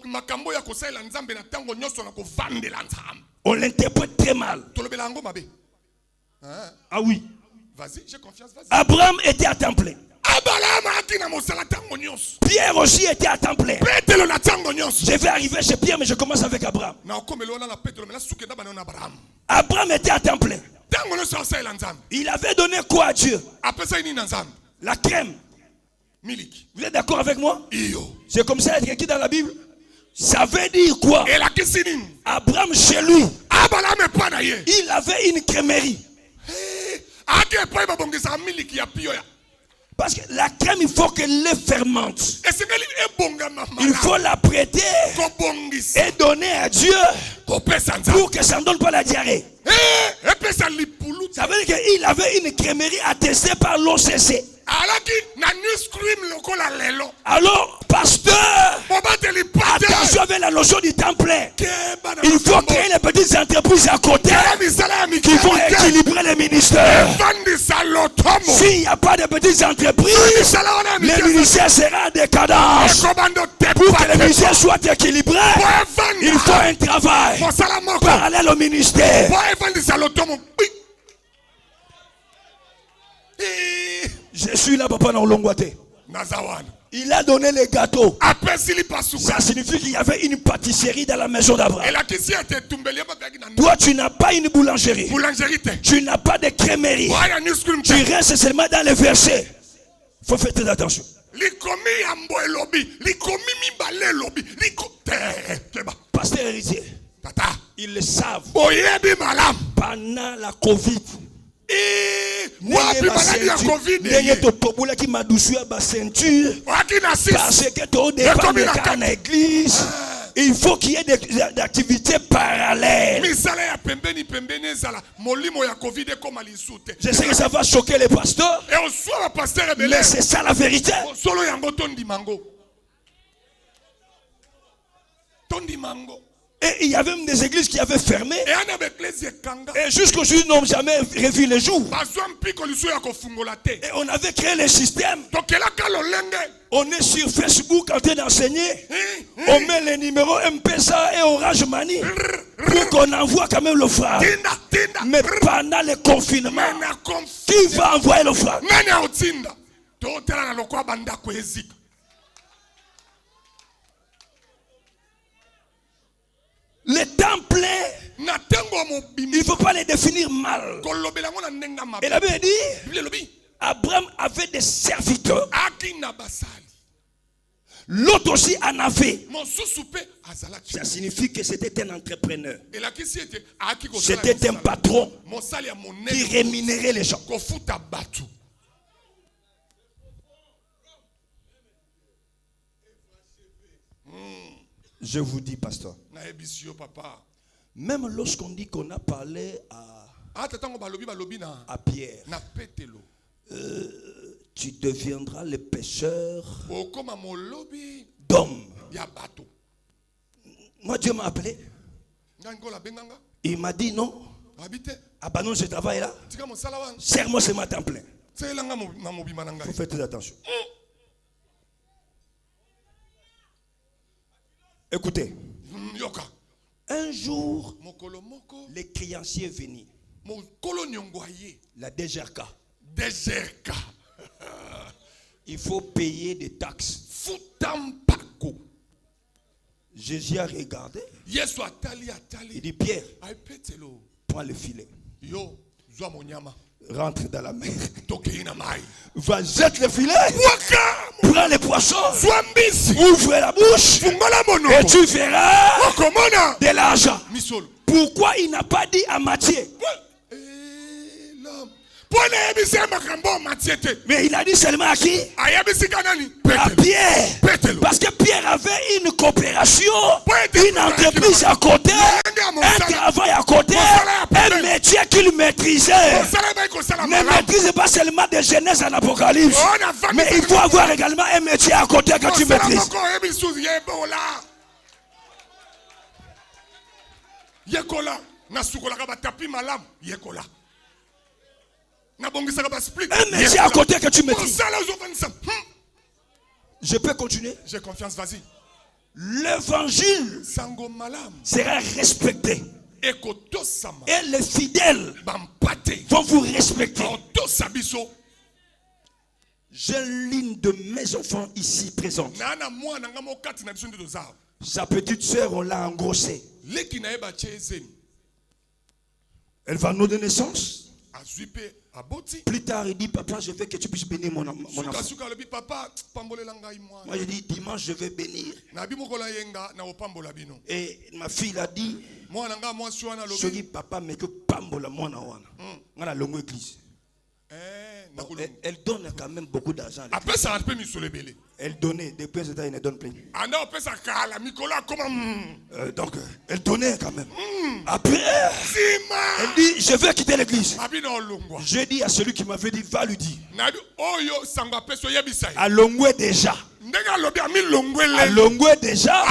makambo ya kosalela nzambe na ntango nyonso na kovandela nzambe on l'interprète très mal. tolobela yango mabe Ah oui. vas-y j'ai confiance vas-y Abraham était à temps plein. abraham aki na mosala ntango nyonso Pierre aussi était à temps plein. petelo na ntango nyonso Je vais arriver chez Pierre, mais je commence avec Abraham. na okomeli wana na petelo me nasukenda bana na abraham Abraham était à temps plein. ntango nyonso asalela nzambe Il avait donné quoi à Dieu? apesaki nini na nzambe La crème. miliki. Vous êtes d'accord avec moi? Iyo. C'est comme ça écrit dans la Bible. Ça veut dire quoi? Et la kisinin. Abraham chez lui, Abala me pas d'ailleurs. il avait une crémerie. Ake pa ba bongisa miliki ya pio ya. Parce que la crème, il faut qu'elle les fermente. Est-ce que e bonga mama? Il faut la prêter ko bongisa. et donner à Dieu Ko pesa nza. pour que ça ne donne pas la diarrhée. E pesa lipulu. Ça veut dire qu'il avait une crémerie attestée par l'OCC. Alaki na news cream lokola lelo. Alors, pasteur, Boba te li pate. attention avec la notion du temps plein. Keba na. Il faut créer les petites entreprises à côté qui vont équilibrer les ministères. Vandi salotomo. S'il n'y a pas de petites entreprises, le ministère sera en décadence. Pour que le ministère soit équilibré, il faut un travail parallèle au ministère. Je suis là, papa, dans Longwate. Il a donné les gâteaux. Ça signifie qu'il y avait une pâtisserie dans la maison d'Abraham. Toi, tu n'as pas une boulangerie. Tu n'as pas de crémerie. Tu restes seulement dans les versets. Il faut faire très attention. Pasteur héritier, ils le savent. Pendant la Covid, parce que tout dépend de quand l'église. Il faut qu'il y ait des activités parallèles. Je sais que ça va choquer les pasteurs, mais c'est ça la vérité. Et il y avait même des églises qui avaient fermé. Et jusqu'aujourd'hui, ils n'ont jamais revu le jour. Et on avait créé le système. On est sur Facebook en train d'enseigner. On met les numéros M-Pesa et Orange Money pour qu'on envoie quand même l'offrande. Mais pendant le confinement, qui va envoyer l'offrande? Le temps plein, il ne faut pas les définir mal. Et la Bible dit, Abraham avait des serviteurs. L'autre aussi en avait. Ça signifie que c'était un entrepreneur. C'était un patron qui rémunérait les gens. Je vous dis, pasteur, même lorsqu'on dit qu'on a parlé à Pierre, tu deviendras le pêcheur d'hommes. Moi, Dieu m'a appelé. Il m'a dit non. Abandonne ce travail-là. Serre-moi ce matin plein. Il faut faire très attention. Écoutez, un jour, les créanciers venaient. La DGRK. Il faut payer des taxes. Jésus a regardé. Il dit, Pierre, prends le filet. Rentre dans la mer. Va jeter le filet. Prends les poissons. Ouvre la bouche. Et tu verras de l'argent. Pourquoi il n'a pas dit à Matthieu? Mais il a dit seulement à qui? À Pierre. Parce que Pierre avait une coopération, une entreprise à côté, un travail à côté, un métier qu'il maîtrisait. Ne maîtrise pas seulement de Genèse en Apocalypse, mais il faut avoir également un métier à côté que tu maîtrises. Un métier à côté que tu maîtrises. Je peux continuer? J'ai confiance, vas-y. L'évangile sera respecté. Et les fidèles vont vous respecter. J'ai l'une de mes enfants ici présente. Sa petite soeur, on l'a engrossée. Elle va nous de naissance. Plus tard, il dit, papa, je veux que tu puisses bénir mon enfant. Moi, je dis, dimanche, je vais bénir. Et ma fille a dit, je dis, papa, mais que pambola mon enfant. On a longue église. Elle donne quand même beaucoup d'argent. Elle donnait, depuis ce temps, elle ne donne plus. Donc, elle donnait quand même. Après, elle dit, je vais quitter l'église. Je dis à celui qui m'avait dit, va lui dire. À Longwe déjà. À Longwe déjà.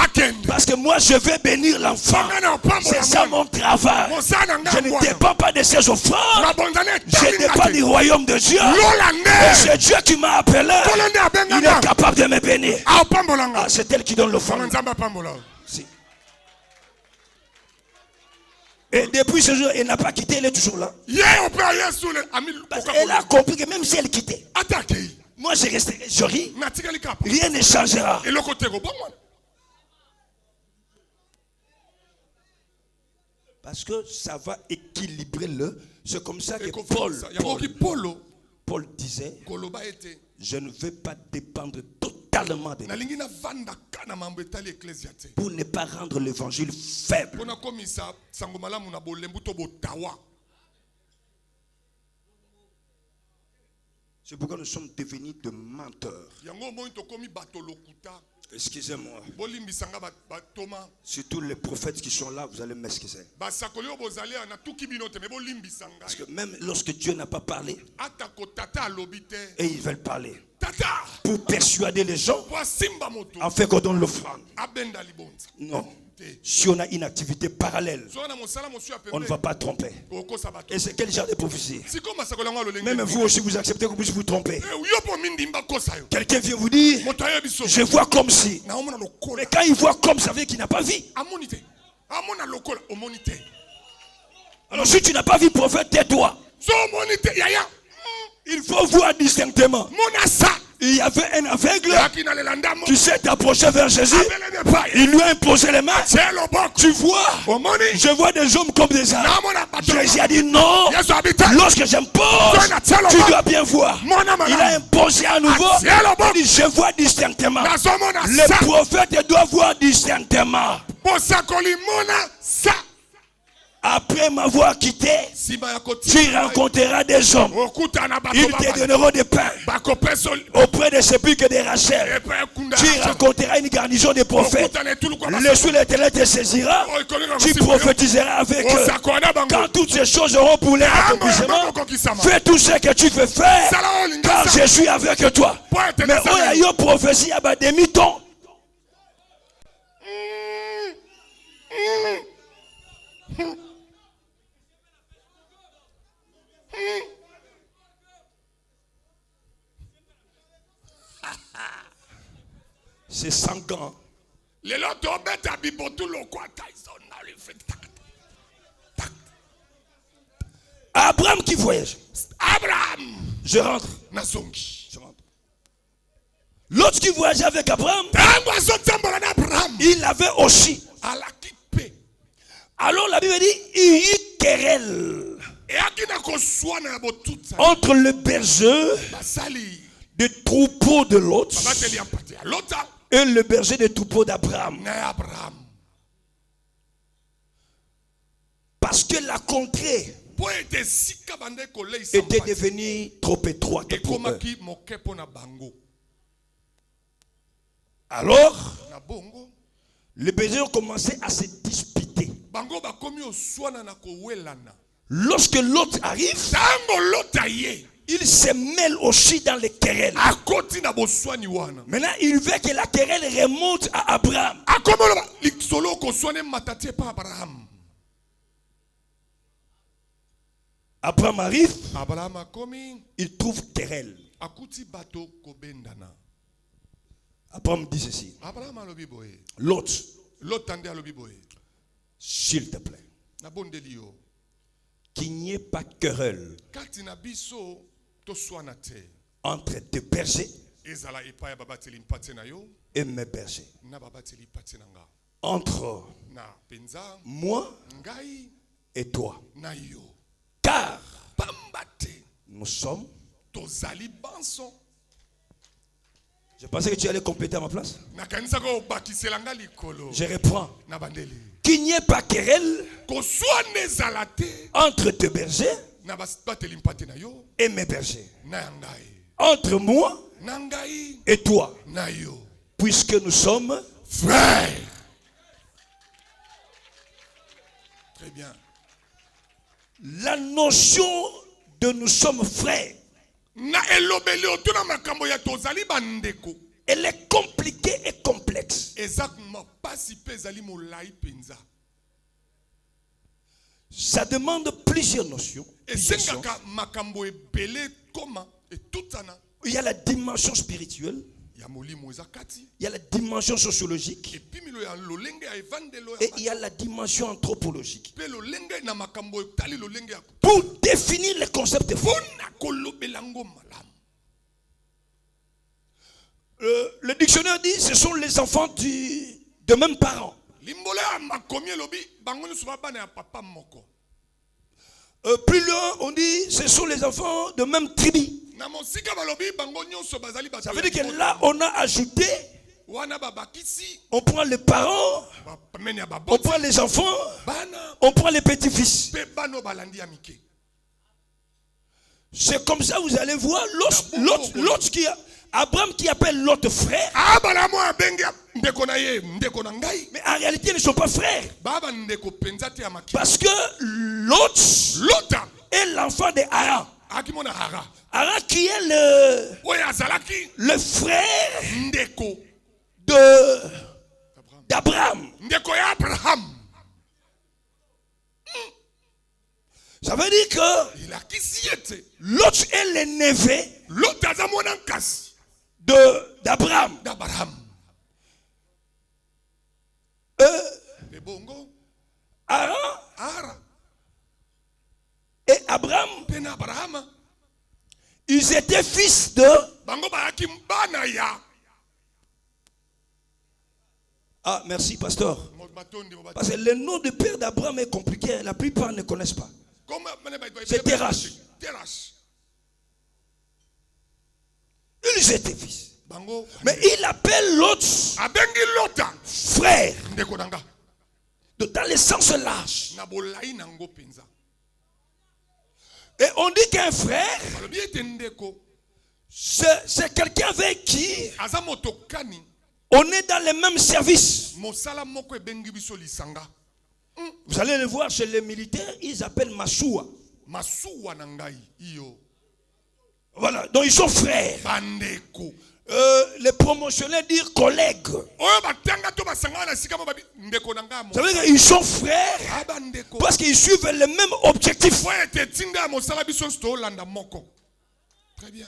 Parce que moi, je vais bénir l'enfant. C'est ça mon travail. Je ne dépends pas de ses offrandes. Je dépends du royaume de Dieu. Et c'est Dieu qui m'a appelé. Il est capable de me bénir. Ah, c'est elle qui donne l'offrande. Si. Et depuis ce jour, elle n'a pas quitté, elle est toujours là. Parce qu'elle a compris que même si elle quittait, moi je resterai, je ris, rien ne changera. Parce que ça va équilibrer le. C'est comme ça que Paul disait, je ne veux pas dépendre totalement de lui pour ne pas rendre l'évangile faible. C'est pourquoi nous sommes devenus de menteurs. Excusez-moi. Surtout les prophètes qui sont là, vous allez m'excuser. Parce que même lorsque Dieu n'a pas parlé, et ils veulent parler pour persuader les gens, afin qu'on donne l'offrande. Non. Si on a une activité parallèle, on ne va pas tromper. Et c'est quel genre de prophétie? Même vous aussi, vous acceptez que vous puissiez vous tromper. Quelqu'un vient vous dire, je vois comme si. Mais quand il voit comme ça veut dire qu'il n'a pas vu. Alors si tu n'as pas vu prophète, tais-toi. Il faut voir distinctement. Il y avait un aveugle qui s'est approché vers Jésus. Il lui a imposé les mains. Tu vois, je vois des hommes comme des ânes. Jésus a dit non. Lorsque j'impose, tu dois bien voir. Il a imposé à nouveau. Il dit je vois distinctement. Les prophètes doivent voir distinctement. Après m'avoir quitté, tu rencontreras des hommes. Ils te donneront des pains auprès des sépulcres de Rachel. Tu rencontreras une garnison de prophètes. L'Esprit de l'Éternel te saisira. Tu prophétiseras avec eux. Quand toutes ces choses auront pour leur accomplissement, fais tout ce que tu veux faire, car je suis avec toi. Mais on a eu prophétie à demi-ton. C'est sanguin. Abraham qui voyage. Je rentre. L'autre qui voyageait avec Abraham, il avait aussi. Alors la Bible dit, il y eut querelle entre le berger des troupeaux de Lot et le berger des troupeaux d'Abraham. Parce que la contrée était devenue trop étroite pour eux. Alors, les bergers ont commencé à se disputer. Lorsque l'autre arrive, il se mêle aussi dans les querelles. Maintenant, il veut que la querelle remonte à Abraham. Abraham arrive, il trouve querelle. Abraham dit ceci. L'autre, s'il te plaît, qu'il n'y ait pas querelle entre tes bergers et mes bergers, entre moi et toi, car Nous sommes. tozali banso. Je pensais que tu allais compléter à ma place. Nakanisa ko bakiselanga likolo. Je reprends. Na bandeli. Qu'il n'y ait pas querelle Ko soane zalate entre tes bergers na basbateli mpate na yo et mes bergers. na ngai. Entre moi Na ngai et toi. na yo. Puisque nous sommes Frères. Très bien. la notion de nous sommes frères. Na elobeli otuna makambo ya tozali bandeko. Elle est compliquée et complexe. Exactement pasi pe ezali molai penza. Ça demande plusieurs notions. Plusieurs sens. Esengaka makambo ebele koma etutana. Il y a la dimension spirituelle, Ya molimo ezakati. il y a la dimension sociologique Epimilo ya lolenge ya evandelo et ya il y a la dimension anthropologique. pe lolenge na makambo etali lolenge ya Pour définir les concepts faux, pona kolobelango malamu. le dictionnaire dit ce sont les enfants de même parents. Limbole ya makomi elobi bango nyonso bana ya papa moko. Plus loin, on dit ce sont les enfants de même tribu. Na mosika balobi bango nyonso bazali bato. Ça veut dire que là, on a ajouté, wana babakisi on prend les parents, bamene ya on baboti prend les enfants, bana on prend les petits-fils. pe bano balandi ya mike. C'est comme ça, vous allez voir l'autre qui a, Abraham qui appelle l'autre frère. Ah bala mo abenge ndeko na ye ndeko na ngai. Mais en réalité, ils ne sont pas frères. Baba ndeko penza te ya maki. Parce que l'autre est l'enfant de Haran. Akimona hara. Haran qui est Oya zalaki le frère ndeko d'Abraham. ndeko ya Abraham. Ça veut dire que Il a kisi ete. l'autre est le neveu L'autre aza mwana nkasi d'Abraham. d'Abraham. Le bongo Haran ara et Abraham, pena Abraham. ils étaient fils de... Bango bayaki bana ya. Ah, merci, pasteur. Mobatondi mobatondi. Parce que le nom de père d'Abraham est compliqué. La plupart ne connaissent pas. C'est Terach. Terach. Ils étaient fils. Bango. Mais il appelle l'autre Abengi lota. frère. Ndeko nanga. Dans le sens large. Na bolai nango penza. Et on dit qu'un frère, Balobi ete ndeko. c'est quelqu'un avec qui Aza motokani. on est dans le même service. Mosala moko ebengi biso lisanga. Vous allez le voir chez les militaires, ils appellent Massoua. Masuwa na ngai iyo. Voilà, donc ils sont frères. Bandeko. Les promotionnaires disent collègues. Oyo batanga to basanga na sika mo babi ndeko nanga mo. Ça veut dire qu'ils sont frères Abandeko. parce qu'ils suivent le même objectif. Oyo ete tinga mosala biso sto landa moko. Très bien.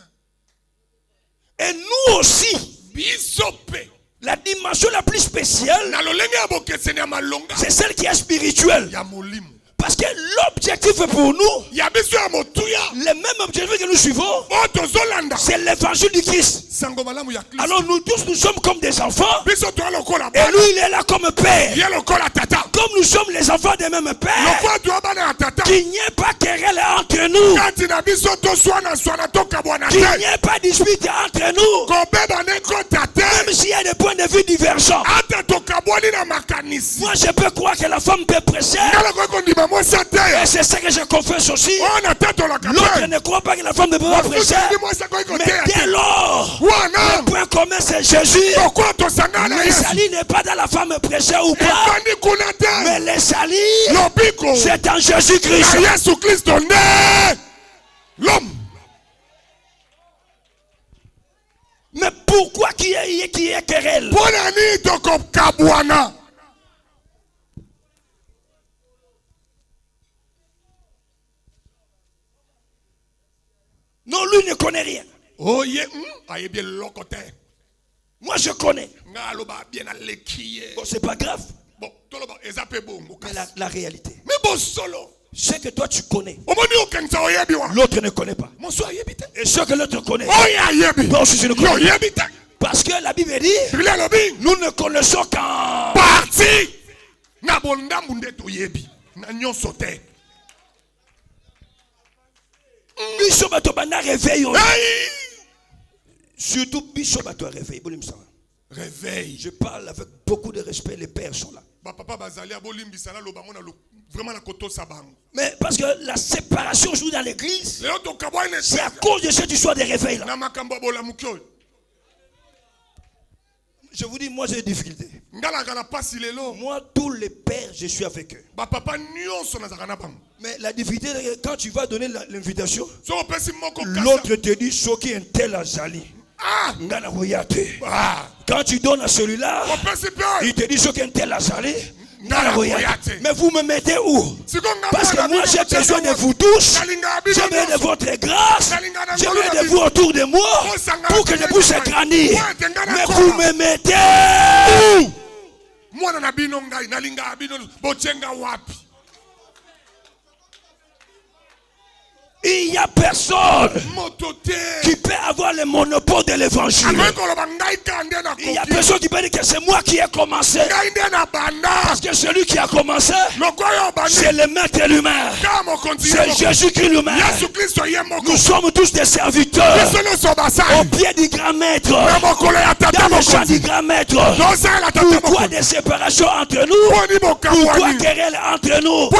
Et nous aussi, Bisope. la dimension la plus spéciale, Na lolenge ya bokeseni ya malonga. c'est celle qui est spirituelle. Ya molimo. Parce que l'objectif pour nous, Ya biso ya motuya. le même objectif que nous suivons, Oto zolanda. c'est l'évangile du Christ. Sango malamu ya Kristo. Alors nous tous, nous sommes comme des enfants. Biso to lokola Et bana. lui, il est là comme père. Ye lokola tata. Comme nous sommes les enfants des mêmes pères, Lokola to bana ya tata. qu'il n'y ait pas querelle entre nous. Kati na biso to swana to kabwana Qu'il te. n'y ait pas de dispute entre nous. Kobeba neko tate. Même s'il y a des points de vue divergents. Ata to kabwani na makanisi. Moi, je peux croire que la femme peut prêcher. Ngala ko kondima mwesa te. Et c'est ça que je confesse aussi. Ona tato la L'autre kapel. ne croit pas que la femme ne peut pas prêcher. Mais dès lors, Wana. le point commun, c'est Jésus. Pourquoi to sangana Le Yesu? salut n'est pas dans la femme prêchée ou pas. Efandi kuna te. Mais le salut, Lobiko. c'est en Jésus-Christ. Na Yesu Kristo nde. L'homme. Mais pourquoi qui est querelle? Pona ni to kabwana. Non, lui ne connaît rien. Oh ye, aye bien lokote. Moi, je connais. Ngalo ba bien alekiye. Bon, c'est pas grave. Bon, toloba ezape bongo Mais kasi. la réalité, Mais bon solo. ce que toi tu connais, Omoni okenza oyebi wa. l'autre ne connaît pas. Monso ayebi te. Et ce que l'autre connaît, Oya yebi. toi aussi tu ne Yo connais pas. yebi te. Parce que la Bible dit, Biblia lobi. nous ne connaissons qu'en... Parti. Na bonda munde to yebi. Na nyonso te. Biso bato bana réveil. Hey! Surtout biso bato réveil. Réveil. Je parle avec beaucoup de respect, les pères sont là. Mais parce que la séparation joue dans l'église, c'est à cause de cette histoire des réveils là. Je vous dis, moi j'ai des difficultés. Moi, tous les pères, je suis avec eux. Mais la difficulté, quand tu vas donner l'invitation, l'autre te dit ce qui est un tel azali. Quand tu donnes à celui-là, il te dit ce qui est un tel azali. Mais vous me mettez où? Parce que moi j'ai besoin de vous tous. J'ai besoin de votre grâce. J'ai besoin de vous autour de moi pour que je puisse grandir. Mais vous me mettez où? Il n'y a personne qui peut avoir le monopole de l'évangile. Il y a personne qui peut dire que c'est moi qui ai commencé. Parce que celui qui a commencé, c'est le maître lui-même. C'est Jésus-Christ lui-même. Nous sommes tous des serviteurs au pied du grand maître, dans le champ du grand maître. Pourquoi des séparations entre nous? Pourquoi querelle entre nous?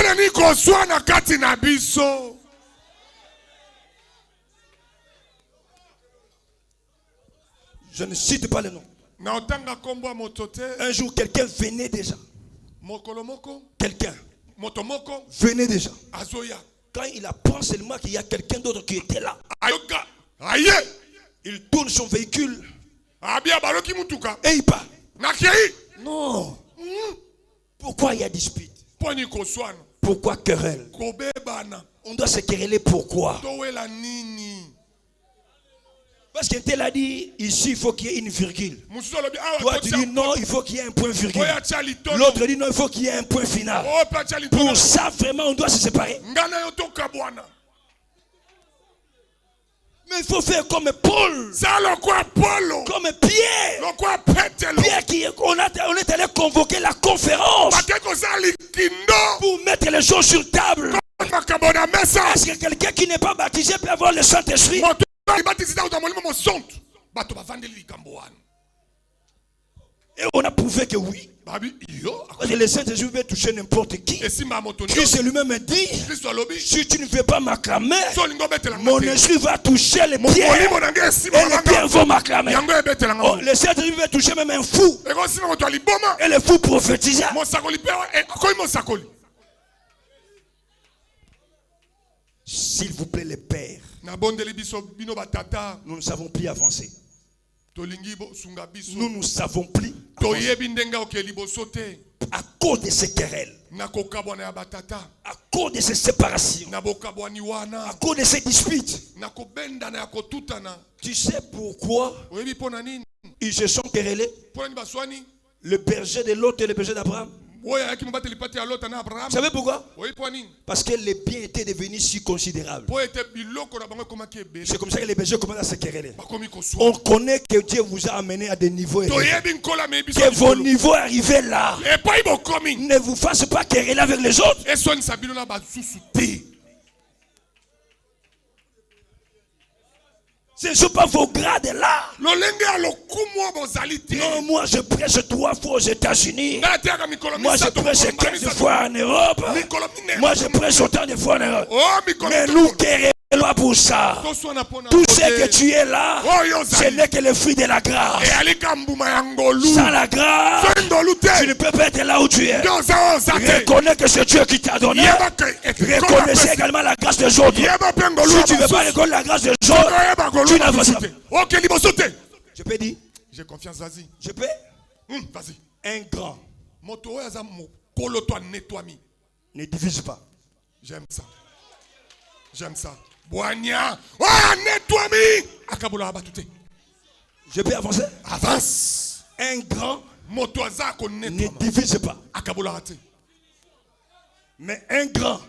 Je ne cite pas le nom. Un jour, quelqu'un venait déjà. Quelqu'un venait déjà. Quand il apprend seulement qu'il y a quelqu'un d'autre qui était là, il tourne son véhicule et il part. Non. Pourquoi il y a dispute? Pourquoi querelle? On doit se quereller pourquoi? Parce qu'un tel a dit, ici il faut qu'il y ait une virgule. Toi tu dis non, il faut qu'il y ait un point virgule. L'autre dit non, il faut qu'il y ait un point final. Pour ça vraiment on doit se séparer. Mais il faut faire comme Paul. Comme Pierre. Pierre on est allé convoquer la conférence pour mettre les choses sur table. Est-ce que quelqu'un qui n'est pas baptisé peut avoir le Saint-Esprit? Et on a prouvé que oui. Parce que le Saint-Esprit veut toucher n'importe qui. Christ lui-même dit, si tu ne veux pas m'acclamer, mon esprit va toucher les pierres. Et les pierres vont m'acclamer. Oh, le Saint-Esprit veut toucher même un fou. Et le fou prophétise. S'il vous plaît les pères, nous ne savons plus avancer. Nous ne savons plus avancer. À cause de ces querelles, à cause de ces séparations, à cause de ces disputes. Tu sais pourquoi ils se sont querellés? Le berger de Lot et le berger d'Abraham. Vous savez pourquoi? Parce que les biens étaient devenus si considérables. C'est comme ça que les bergers commencent à se quereller. On connaît que Dieu vous a amené à des niveaux élevés. Que vos niveaux arrivés là ne vous fassent pas quereller avec les autres. Ce ne sont pas vos grades là. Non, moi je prêche 3 fois aux États-Unis. Moi je prêche 15 fois en Europe. Moi je prêche autant de fois en Europe. Mais nous querellons pour ça. Tout ce que tu es là, ce n'est que le fruit de la grâce. Sans la grâce, tu ne peux pas être là où tu es. Reconnais que c'est Dieu qui t'a donné. Reconnaissez également la grâce des autres. Si tu ne veux pas reconnaître la grâce des autres, tu n'avances pas. Je peux dire? J'ai confiance, vas-y. Je peux? Vas-y. Un grand ne divise pas. J'aime ça. J'aime ça. Boigna. Oh, nettoie-mi. Je peux avancer? Avance. Un grand ne divise pas. Mais un grand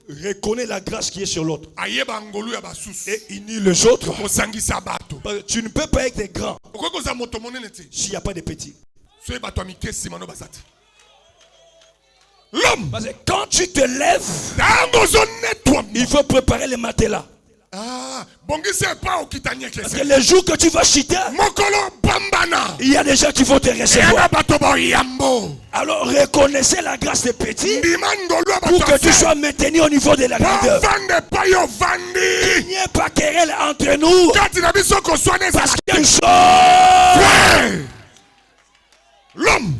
reconnaît la grâce qui est sur l'autre et unit les autres. Tu ne peux pas être grand s'il n'y a pas de petits. L'homme. Parce que quand tu te lèves, il faut préparer les matelas. Ah, parce que les jours que tu vas chuter, il y a des gens qui vont te recevoir. Alors reconnaissez la grâce des petits pour que tu sois maintenu au niveau de la grandeur. Il n'y ait pas querelle entre nous. Parce qu'une chose, l'homme.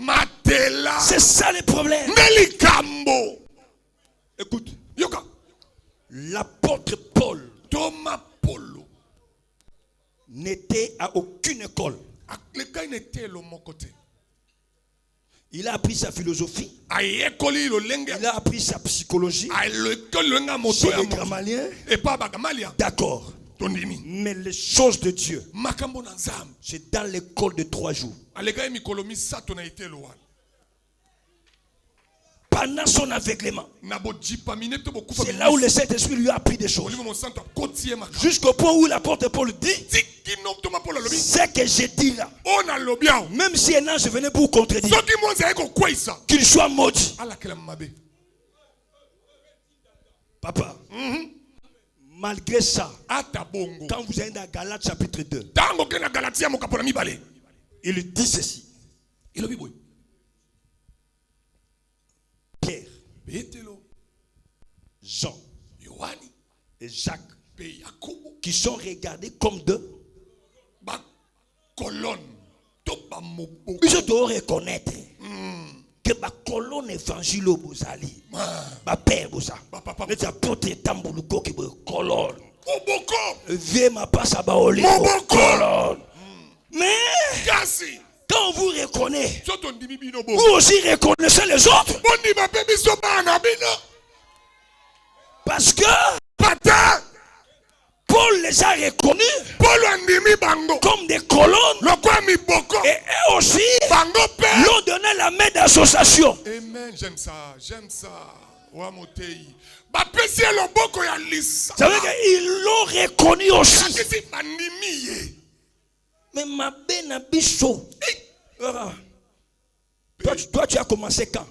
Matela. C'est ça le problème. Écoute, Yoka. L'apôtre Paul Thomas Polo n'était à aucune école. Il a appris sa philosophie. Il a appris sa psychologie. Chez les Gamaliens. D'accord. Mais les choses de Dieu, c'est dans l'école de 3 jours. Pendant son aveuglement, c'est là où le Saint-Esprit lui a appris des choses. Jusqu'au point où l'apôtre Paul dit, c'est que j'ai dit là, même si un ange venait pour contredire, qu'il soit maudit. Papa, malgré ça, quand vous êtes dans Galates chapitre 2, il dit ceci. Pierre, Jean et Jacques, qui sont regardés comme deux, ils doivent reconnaître que ma colonne évangile au Bozali, ma père Boza, les apôtres Tambuluko qui me colonne, vieux ma passe à Baoli, colonne. Mais quand on vous reconnaît, vous aussi reconnaissez les autres. Parce que Paul les a reconnus comme des colonnes. Et eux aussi l'ont donné la main d'association. Amen, j'aime ça, j'aime ça. Ça veut dire qu'ils l'ont reconnu aussi. Mais ma belle bichot. Toi, tu as commencé quand?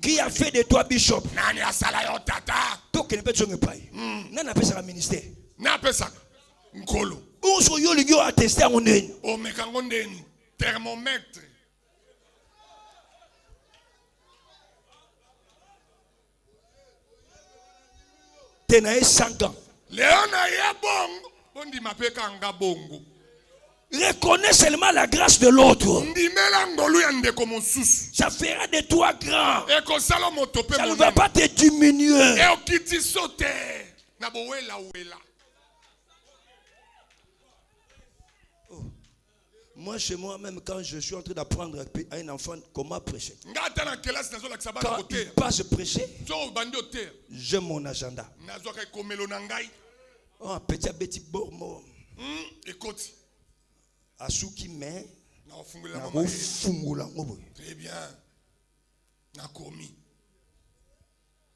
Qui a fait de toi bishop? Toi qui ne peux pas y Nana appelle ça ministère. Où sont les gens attestés à mon nez? Thermomètre. T'es né 5 ans. Reconnais seulement la grâce de l'autre. Ça fera de toi grand. Ça ne va pas te diminuer. Oh. Moi, chez moi, même quand je suis en train d'apprendre à un enfant comment prêcher, quand il passe prêcher, j'ai mon agenda. Oh, petit bormo. Asuki me très bien.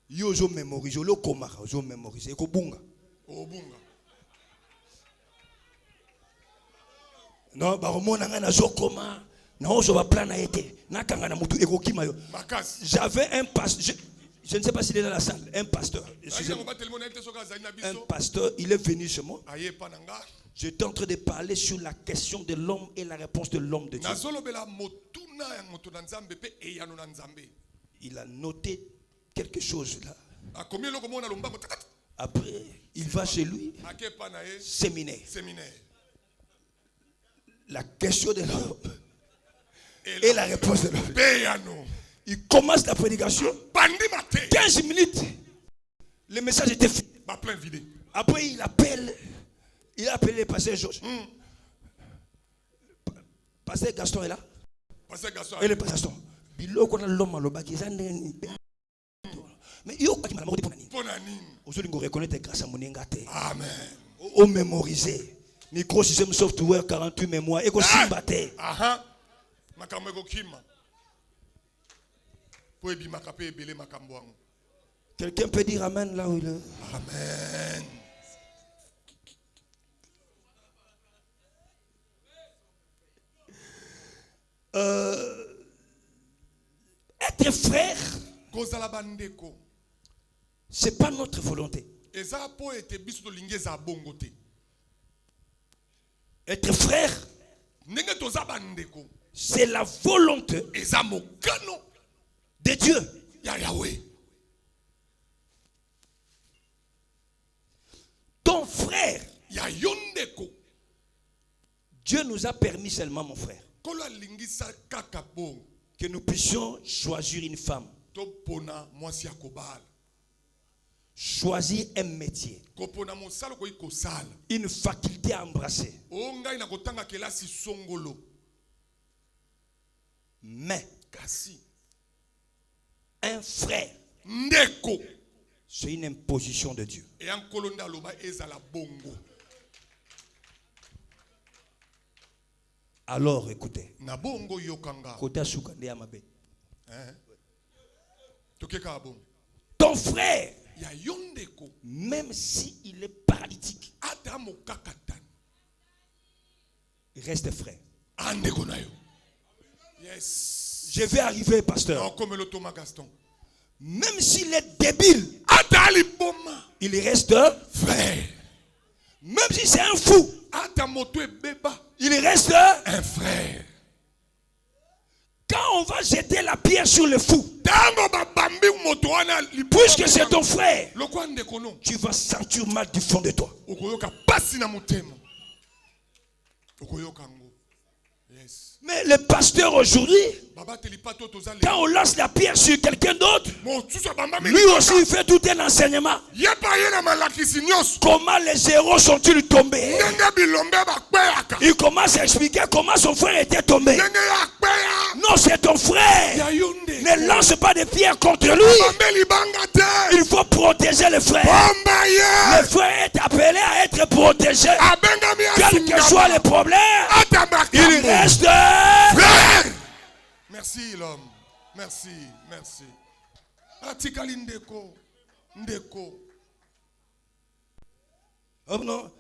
Yo zo mémorise le koma zo mémorise ko bunga. Non ba romona ngana zo koma na ozo ba plan na été na kanga na mutu ekokima yo. J'avais un pasteur, je ne sais pas s'il est dans la salle, un pasteur. Un pasteur, il est venu chez moi. J'étais en train de parler sur la question de l'homme et la réponse de l'homme de Dieu. Il a noté quelque chose là. Après, il va chez lui. Séminaire. La question de l'homme et la réponse de l'homme. Il commence la prédication. 15 minutes. Le message était fini. Après, il appelle. Il a appelé le pasteur Georges. Pasteur Gaston est là. Et le pasteur Gaston. Mais il y a qui m'a demandé pour Nani. Aujourd'hui, on reconnaît grâce à mon engagement. Amen. On mémorisé. Micro système software 48 mémoires. Et qu'on s'y battait. Quelqu'un peut dire amen là où il est. Amen. être frère, ce n'est pas notre volonté. Être frère, c'est la volonté de Dieu. Ton frère, Dieu nous a permis seulement, mon frère, que nous puissions choisir une femme, choisir un métier, une faculté à embrasser. Mais un frère, c'est une imposition de Dieu. Alors écoutez, ton frère, même s'il est paralytique, il reste frère. Je vais arriver, pasteur. Même s'il est débile, il reste frère. Même si c'est un fou, il reste un frère. Quand on va jeter la pierre sur le fou, puisque c'est ton frère, tu vas sentir mal du fond de toi. Mais le pasteur aujourd'hui, quand on lance la pierre sur quelqu'un d'autre, lui aussi il fait tout un enseignement. Comment les héros sont-ils tombés? Il commence à expliquer comment son frère était tombé. Non, c'est ton frère. Ne lance pas de pierres contre lui. Il faut protéger le frère. Le frère est appelé à être protégé. Quel que soit le problème, il reste frère. Merci l'homme. Merci, merci. Atikali ndeko. Ndeko. Oh non.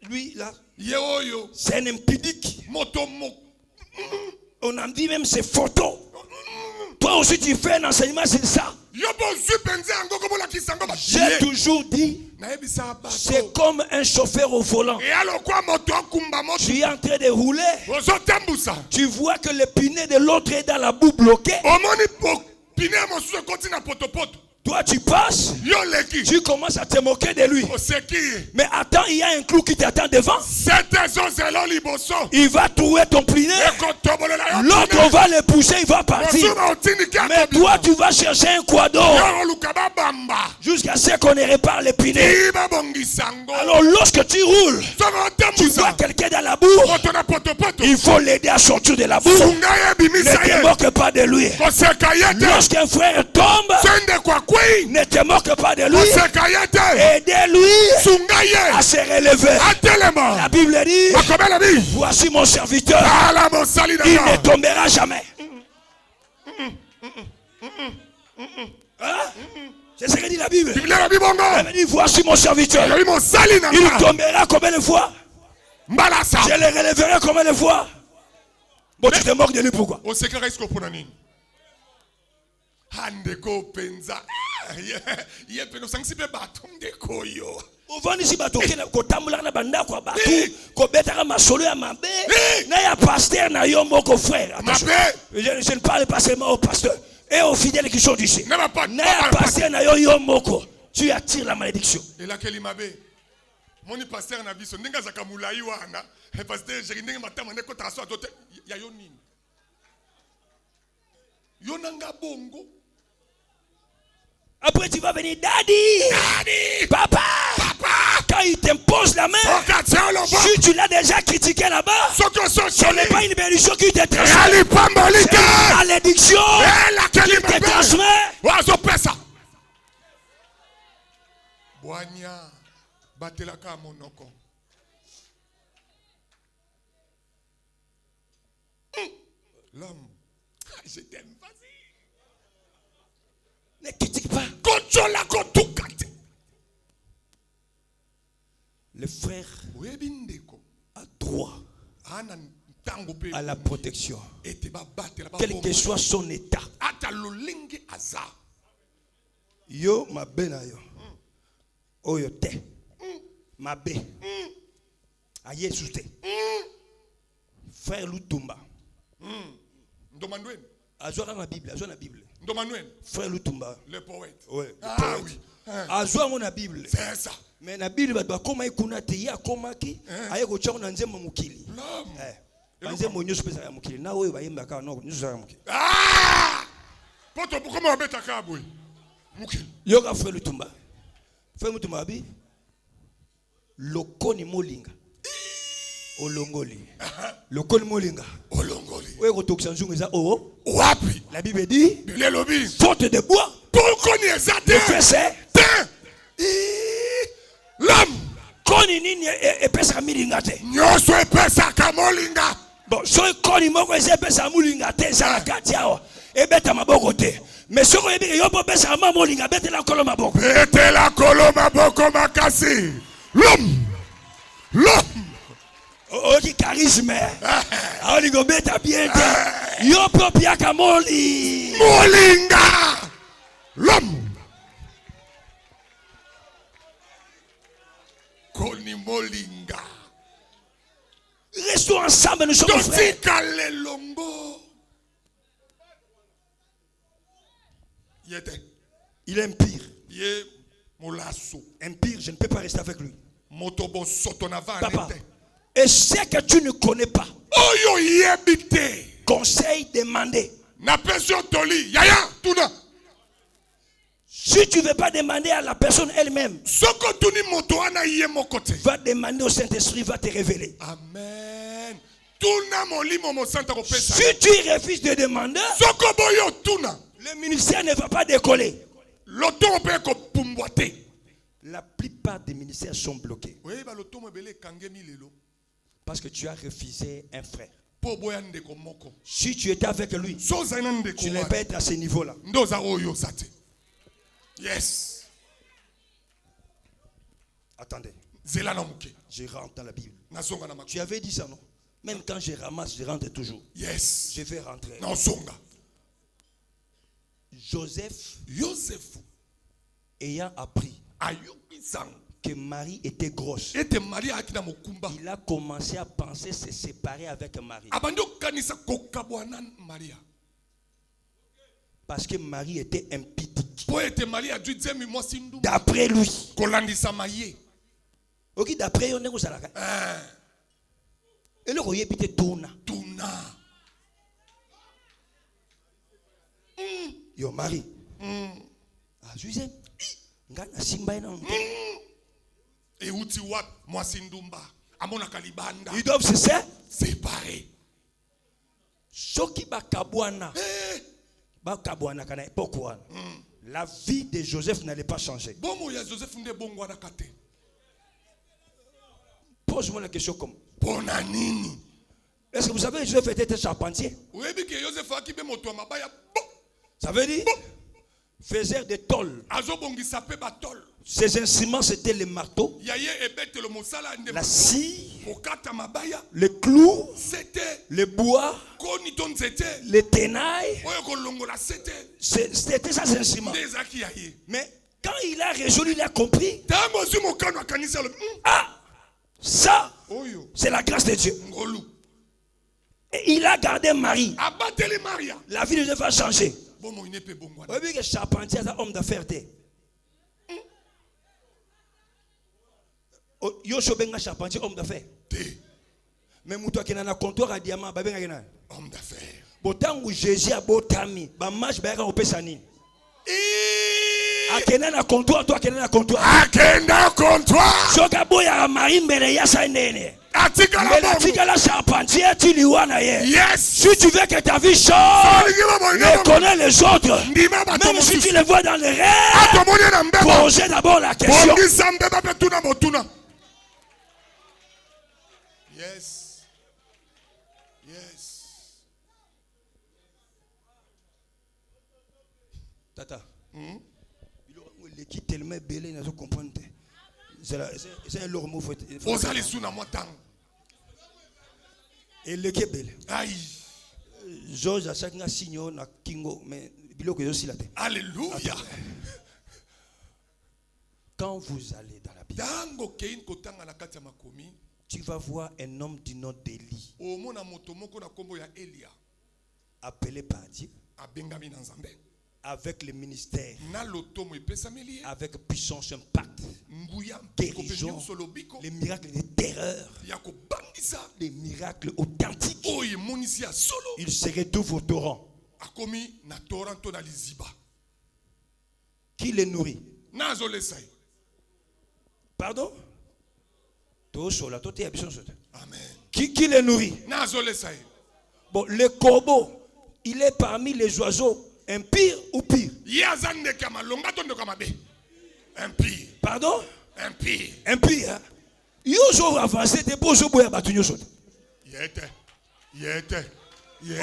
Lui là, c'est un impudique. On en dit même ses photos. Toi aussi tu fais un enseignement sur ça. J'ai toujours dit, c'est comme un chauffeur au volant. Tu es en train de rouler. Tu vois que le pneu de l'autre est dans la boue bloquée. Toi tu passes, tu commences à te moquer de lui. Mais attends, il y a un clou qui t'attend devant. Il va trouver ton pneu. L'autre va le pousser, il va partir. Mais toi tu vas chercher un quadro jusqu'à ce qu'on ne répare les pneus. Alors lorsque tu roules, tu vois quelqu'un dans la boue, il faut l'aider à sortir de la boue. Ne te moque pas de lui. Lorsqu'un frère tombe, ne te moque pas de lui. Aidez-lui à se relever. La Bible dit, voici mon serviteur, il ne tombera jamais. C'est ce que dit la Bible. Elle dit, voici mon serviteur, il tombera combien de fois? Je le relèverai combien de fois? Bon, tu te moques de lui, pourquoi? Ovani si bato kena kotambola na banda kwa batu ko betaka masolo ya mabe na ya pasteur na yo moko frère. Je ne parle pas seulement au pasteur et aux fidèles qui sont ici. Na ya pasteur na yo moko, tu attires la malédiction. Et là quel mabe moni pasteur na biso ndinga zaka mulai wana pasteur je ndinga matama ne ko taso atote ya yo nini yo nanga bongo. Après tu vas venir, daddy, papa. Quand il t'impose la main, si tu l'as déjà critiqué là-bas, ce n'est pas une bénédiction qui te transmet, c'est une malédiction qui te transmet. Boania, batelaka monoko. L'homme, je t'aime. Ne critique pas. Le frère a droit à la protection. Quel que soit son état. Yo ma bena yo. Oyo te. Ma be. Aye souté. Frère Lutumba. Azwa la Bible, azwa la Bible. Frère Lutumba. Le poète. Ouais. Ah oui. Azwa mon Bible. C'est ça. Mais la Bible va comment ikuna te ya koma ki aye ko tshona nzembo mukili. Nzembo nyoso pesa ya mukili. Na wewe bayemba ka no nyoso ya mukili. Ah! Poto comment obeta ka boy. Mukili. Yoga Frère Lutumba. Frère Lutumba bi lokoni molinga. Olongoli. Lokoni molinga. Olongoli. Wewe ko tokisa nzungu za o. Wapi? La Bible dit Biblia lobi. faute de bois. Koni ezate. Fessé. L'homme. Koni nini epesa milinga te. Nyoso epesa ka molinga. Bon, so koni moko epesa mulinga te sala kati awa. Ebeta maboko te. Mais soko ebike yo po pesa ma molinga betela kolo maboko. Betela kolo maboko makasi. L'homme. Oki charisme. Aoni go beta bien te. Yo po piaka moli. Molinga. L'homme. Koni molinga. Restons ensemble, nous sommes frères. Il est impire. Impire, je ne peux pas rester avec lui. Papa, et ce que tu ne connais pas, conseil demandé. Si tu ne veux pas demander à la personne elle-même, va demander au Saint-Esprit, va te révéler. Amen. Si tu refuses de demander, le ministère ne va pas décoller. La plupart des ministères sont bloqués. Parce que tu as refusé un frère. Si tu étais avec lui, tu ne vas pas être à ce niveau-là. Yes. Attendez. Je rentre dans la Bible. Tu avais dit ça, non? Même quand je ramasse, je rentre toujours. Yes. Je vais rentrer. Joseph ayant appris que Marie était grosse, il a commencé à penser se séparer avec Marie. Parce que Marie était impudique. D'après lui. Ok, d'après lui, on est et le royer était tourna. Yo Marie. Ah, je disais, ngana simba ina. Ils doivent se séparer. Soki bakabwana. Bakabwana kana pourquoi? La vie de Joseph n'allait pas changer. Pose-moi la question comme. Est-ce que vous savez que Joseph était charpentier? Ça veut dire faisait des tôles. Ses instruments c'était le marteau, la scie, le clou, le bois, les tenailles. C'était ça ses instruments. Mais quand il a résolu, il a compris. Ah, ça, c'est la grâce de Dieu. Et il a gardé Marie. La vie de Dieu va changer. Vous voyez que charpentier est un homme d'affaires. Yoshua benga charpentier homme d'affaires. Mais muto qui na comptoir à diamant ba benga kena homme d'affaires. Botangu Jésus a botami ba match ba ka opesa nini. Akena na comptoir toi akena na comptoir. Akenda comptoir. Soka boya Marie mbele ya sa nene. Atika la charpentier tu lui wana ye. Yes. Si tu veux que ta vie change, reconnais les autres. Même si tu les vois dans les rêves, posez d'abord la question. Yes. Yes. Tata. Il est tellement belé, il ne comprend pas. C'est un lourd mot. Vous allez sous la montagne. Et le Kebel. Aïe. George a chaque signe na Kingo, mais biloko yo silate. Alléluia. Quand vous allez dans la Bible, Tango kein kotanga na kati ya makomi. tu vas voir un homme du nom d'Élie, Omona moto moko na kombo ya Elia. appelé par Dieu, Abengami na Nzambe. avec le ministère, Na lotomo epesameli. avec puissance, impact, Nguya guérison, solobiko. les miracles de terreur, Yako bangisa. les miracles authentiques. Oye monisi ya solo. Il se retrouve au torrent. Akomi na Toronto na liziba. Qui les nourrit? Na zolesai. Pardon? Amen. Qui les nourrit? Na zolesai. Bon, le corbeau, il est parmi les oiseaux impires ou pires? Yazande kama longa tondo kama be. Impire. Pardon? Impire. Impire. Hein? Yoso avancé de bozo boya batunyo sote. Yete.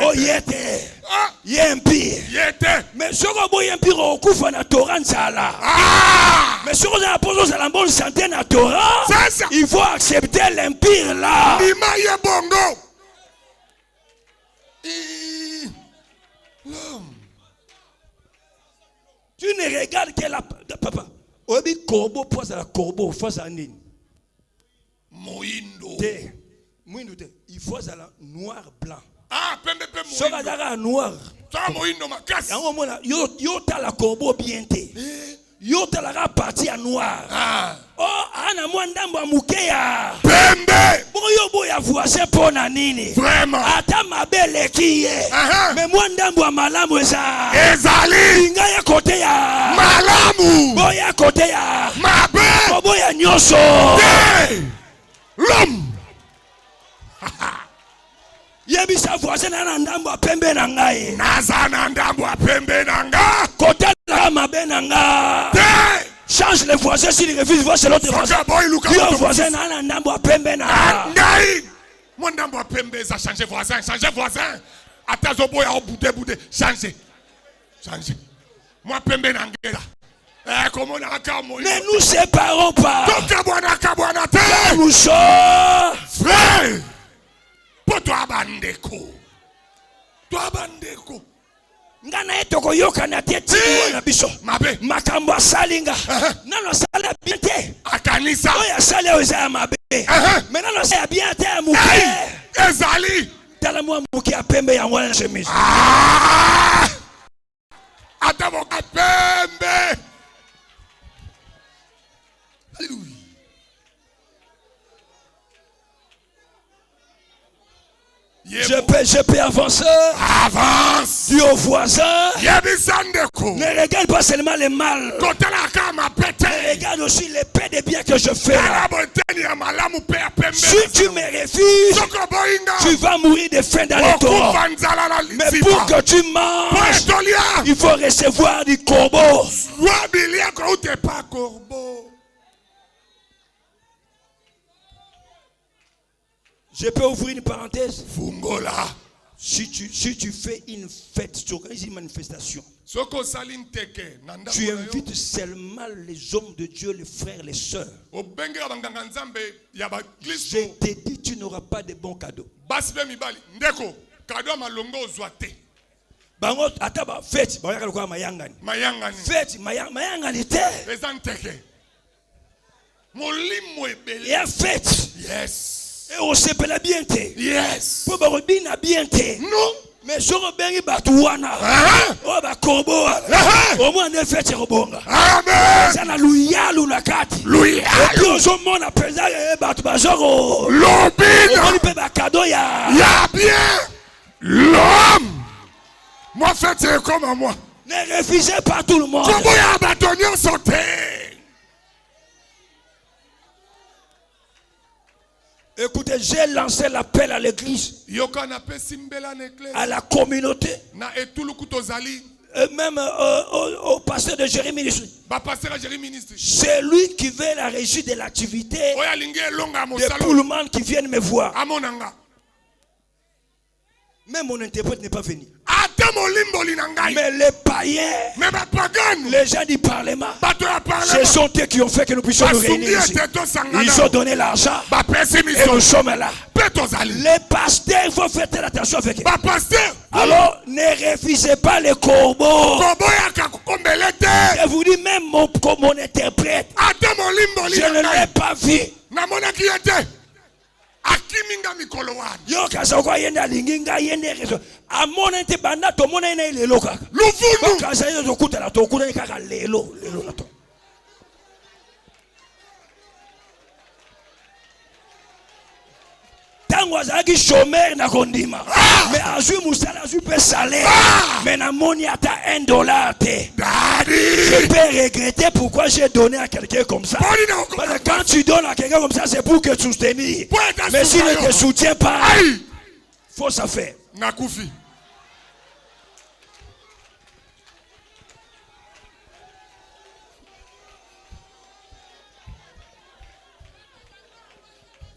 Oh yete. Ah. Impire. Yete. Mais ce que boya impire okufa na Torah nzala. Ah. Mais ce que la pose la bonne santé na Torah, il faut accepter l'impire là. Lima ye bongo. L'homme. Tu ne regardes que la papa. Obi corbeau pose à la corbeau face à nini. Moindo. Il faut à la noir blanc. Ah, pembe Ce que dara noir. Ça moindo makasi. Yango mona yo ta la corbeau bien te. Yo ta la partie à noir. Ah. Oh ana mwandambo amukeya. Pembe. Boyo boya voisin pona nini. Vraiment. Ata mabele kiye. Mais mwandambo amalamu eza. Ezali. Inga ya kote ya. Malamu. Boya kote ya. Mabe. Boya nyoso. L'homme. Yebisa voisin na ndambo pembe na ngai. Nazana ndambo pembe na nga. Kota la mabe na nga. Change les voisins s'ils refusent voir c'est l'autre voisin. Yo voisin na ndambo pembe na. Ngai. Mon ndambo pembe ça changer voisin, changer voisin. Atazo boya au boudé, changer. Changer. Moi pembe na ngela. Comment na kamo. Ne nous séparons pas. Kabwana te. Nous sommes frères. Toi bandeko. Ngana etoko yoka na teti na biso. Mabe. Makambo asalinga. Nano sala bien te. Akanisa. Oya sala oza mabe. Mais nano sala bien te muke. Ezali. Tala moi muke a pembe ya ngwana chemise. Ah! Atamo ka pembe. Alléluia. Je peux avancer. Avance. Dis au voisin. Ne regarde pas seulement le mal. Mais regarde aussi les paix de bien que je fais. Si tu me refuses, tu vas mourir de faim dans le torrent. Mais pour que tu manges, il faut recevoir du corbeau. Je peux ouvrir une parenthèse. Fungola. Si tu fais une fête, tu organises une manifestation, tu invites seulement les hommes de Dieu, les frères, les sœurs. Je te dis, tu n'auras pas de bons cadeaux. Bango ataba fête, bayaka lokwa mayangani. Fête mayangani te. Il y a fête. Yes. Et on s'appelle bien te. Yes. Pour barobina bien te. Non. Mais je rebengi batuwana. Oh ba korbo. Au moins ne fête robonga. Amen. Ça na luyalu na kati. Luyalu. Et puis on mona pesa batu bazoro. Lobina. On peut ba cadeau ya. Ya bien. L'homme. Moi fête c'est comme moi. Ne refusez pas tout le monde. Comment y a bâtonnier sauté? Écoutez, j'ai lancé l'appel à l'église, à la communauté, et même au pasteur de Jérémie. C'est lui qui veut la régie de l'activité de tout le monde qui viennent me voir. Mais mon interprète n'est pas venu. Mais les païens, les gens du Parlement, ce sont eux qui ont fait que nous puissions nous réunir ici. Ils ont donné l'argent et nous sommes là. Les pasteurs, il faut faire très attention avec eux. Alors, ne refusez pas les corbeaux. Je vous dis, même mon interprète, je ne l'ai pas vu. Yo kaza kwa yenda linginga yende rezo amona nte banda to mona ina ile loka luvudu kaza yo zokuta la to kuna kaka lelo na to tango azaki chômeur na kondima mais azui musala azui pe salaire mais na moni ata $1 te je peux regretter pourquoi j'ai donné à quelqu'un comme ça parce que quand tu donnes à quelqu'un comme ça c'est pour que tu soutenir mais s'il ne te soutient pas faut ça faire nakufi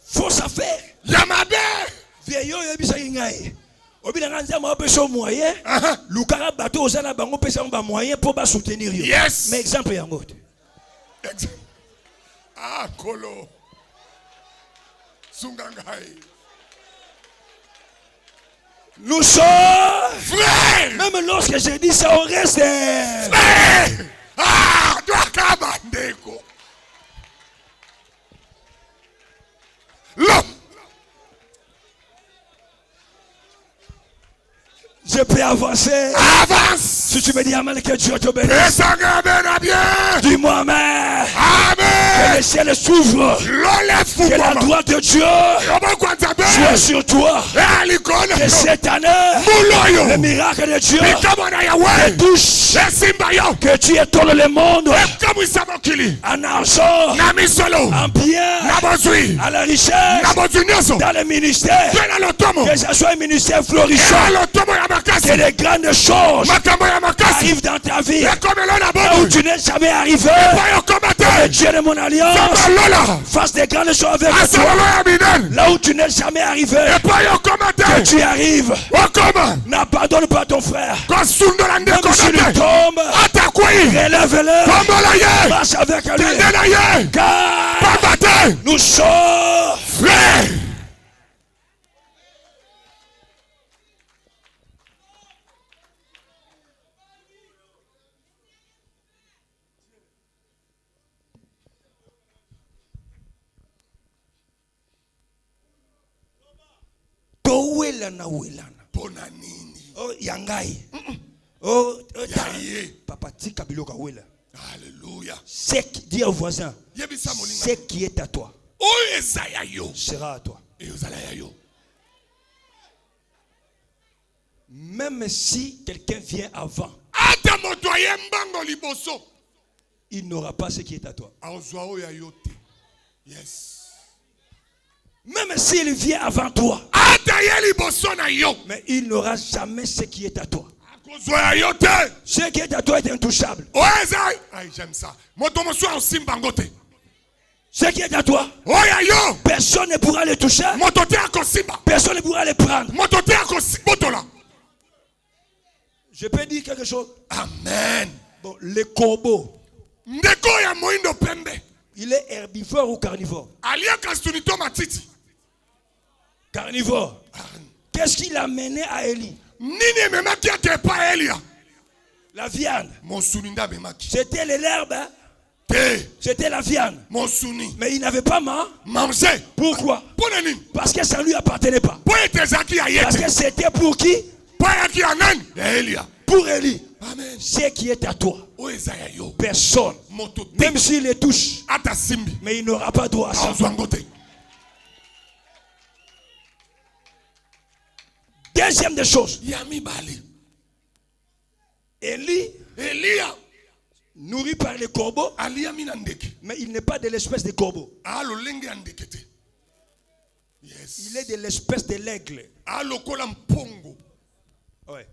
faut ça faire Yamabe vieillot yebisa ngai obina nganza mo peso moyen lukara bato ozana bango pesa ba moyen pour ba soutenir yo yes mais exemple yango kolo sungangai nous sommes frères même lorsque je dis ça on reste frères toi kabandeko l'homme. Je peux avancer. Avance. Si tu me dis Amen, que Dieu te bénisse. Dis-moi Amen. Amen. Que le ciel s'ouvre. Que la droite de Dieu soit sur toi. Que cette année, le miracle de Dieu te touche. Que tu étonnes le monde en argent, en bien, à la richesse, dans le ministère. Que ce soit un ministère florissant. Que les grandes choses arrivent dans ta vie. Là où tu n'es jamais arrivé. Que Dieu de mon alliance fasse des grandes choses avec toi. Là où tu n'es jamais arrivé. Que tu arrives. N'abandonne pas ton frère. Même si il tombe, relève-le. Marche avec lui. Car nous sommes frères. Welana pona nini oh yangai oh papa tika biloka wela alléluia c'est qui dit au voisin c'est qui est à toi sera à toi même si quelqu'un vient avant il n'aura pas ce qui est à toi yes. Même s'il vient avant toi, mais il n'aura jamais ce qui est à toi. Ce qui est à toi est intouchable. J'aime ça. Ce qui est à toi, personne ne pourra le toucher. Personne ne pourra le prendre. Je peux dire quelque chose? Amen. Bon, le corbeau, il est herbivore ou carnivore? Carnivore. Qu'est-ce qu'il a mené à Élie? La viande. C'était l'herbe. C'était la viande. Mais il n'avait pas mangé. Pourquoi? Parce que ça ne lui appartenait pas. Parce que c'était pour qui? Pour Élie. Amen. Ce qui est à toi, personne, même s'il les touche, mais il n'aura pas droit à ça. Deuxième des choses, Élie, nourri par les corbeaux, mais il n'est pas de l'espèce de corbeau. Il est de l'espèce de l'aigle. Ouais.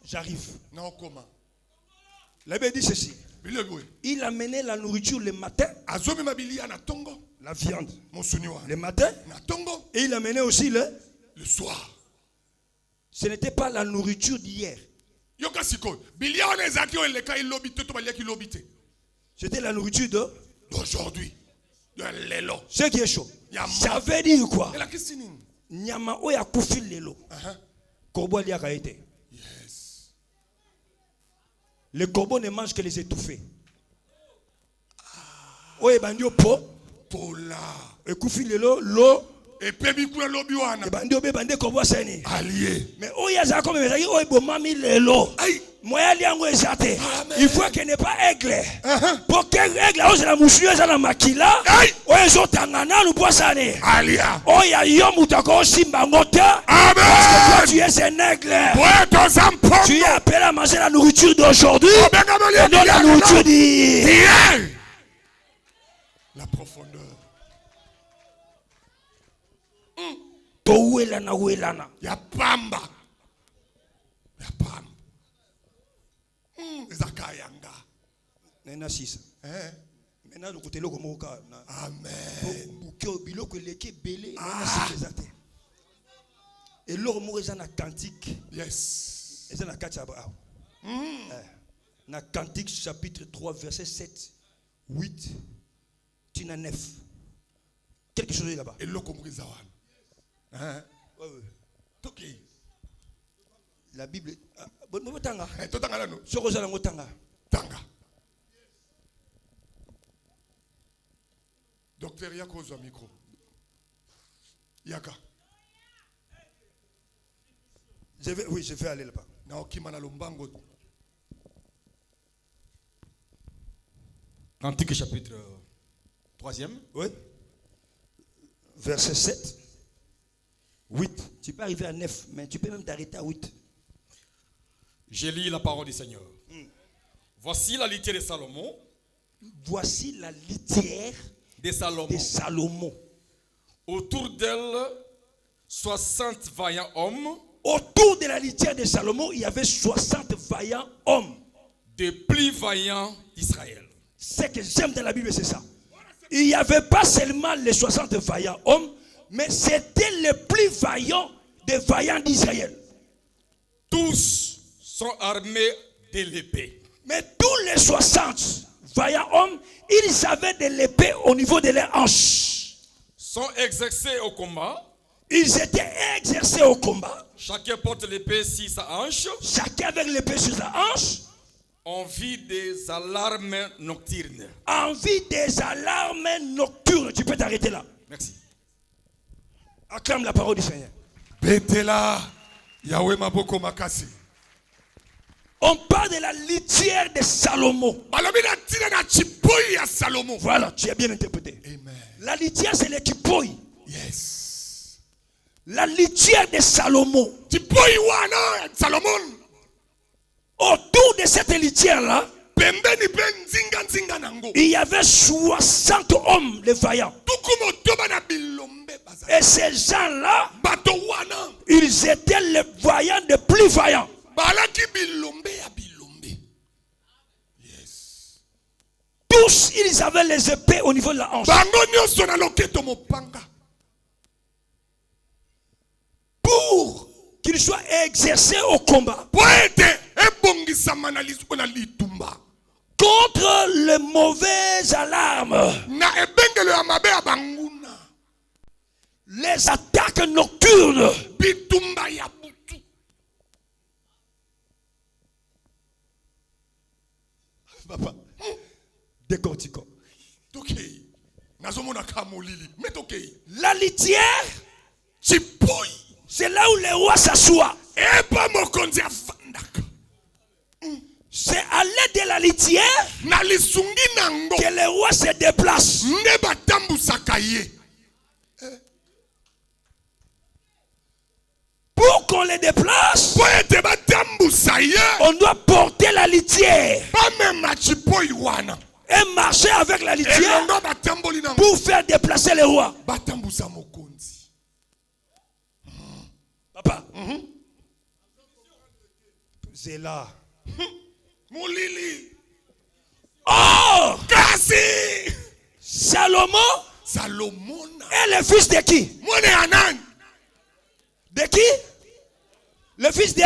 J'arrive. La Bible dit ceci. Il amenait la nourriture le matin. La viande. Le matin. Et il amenait aussi le soir. Ce n'était pas la nourriture d'hier. C'était la nourriture d'aujourd'hui. Ce qui est chaud. Ça veut dire quoi? Yes. Les corbeaux ne mangent que les étouffés. Oye bandio po. Pola. Ekufi lelo lo. Et pebi kuna lobi wana. Bandio be bande corbeau seni. Allié. Mais oya za comme mais oye bo mami lelo. Moya liango ezate. Il faut qu'elle n'est pas aigle. Pour que aigle ose la mouchue za na makila. Oye zo tangana lu boisane. Alia. Oya yo mutako simba ngota. Amen. Parce que toi tu es un aigle. Tu es appelé à manger la nourriture d'aujourd'hui. Et non la nourriture d'hier. La profondeur. Welana. Ya pamba. Ya pamba. Zakayanga. Nena sisa. Maintenant le côté loko moka. Amen. Bouke biloko leki belé nena sisa te. Et l'or moza na cantique. Yes. Et ça na kacha ba. Na cantique chapitre 3 verset 7 8 tina 9. Quelque chose est là-bas. Et l'oko moza wana. Toki. La Bible. Bon tanga. Totanga la no. Sokoza la ngotanga. Tanga. Docteur Yako zo micro. Yaka. Je vais aller là-bas. Na okimana lombango. Cantique chapitre 3e. Oui. Verset 7. 8. Tu peux arriver à 9, mais tu peux même t'arrêter à 8. Je lis la parole du Seigneur. Voici la litière de Salomon. Voici la litière de Salomon. Autour d'elle, 60 vaillants hommes. Autour de la litière de Salomon, il y avait 60 vaillants hommes. Des plus vaillants d'Israël. Ce que j'aime dans la Bible, c'est ça. Il n'y avait pas seulement les 60 vaillants hommes, mais c'était les plus vaillants des vaillants d'Israël. Tous sont armés de l'épée. Mais tous les 60 vaillants hommes, ils avaient de l'épée au niveau de leurs hanches. Sont exercés au combat. Ils étaient exercés au combat. Chacun porte l'épée sur sa hanche. Chacun avec l'épée sur sa hanche. En vue des alarmes nocturnes. En vue des alarmes nocturnes. Tu peux t'arrêter là. Merci. Acclame la parole du Seigneur. Betela Yahweh maboko makasi. On parle de la litière de Salomon. Voilà, tu as bien interprété. Amen. La litière, c'est l'équipoï. Yes. La litière de Salomon. Autour de cette litière-là, il y avait 60 hommes, les vaillants. Et ces gens-là, ils étaient les vaillants les plus vaillants. Yes. Tous, ils avaient les épées au niveau de la hanche. Pour qu'ils soient exercés au combat contre les mauvaises alarmes, les attaques nocturnes. Papa, décortiquons. La litière, c'est là où les rois s'assoient. C'est à l'aide de la litière que les rois se déplacent. Pour qu'on les déplace, on doit porter la litière et marcher avec la litière pour faire déplacer les rois. Papa, c'est là. Oh, Salomon est le fils de qui? De qui? Le fils de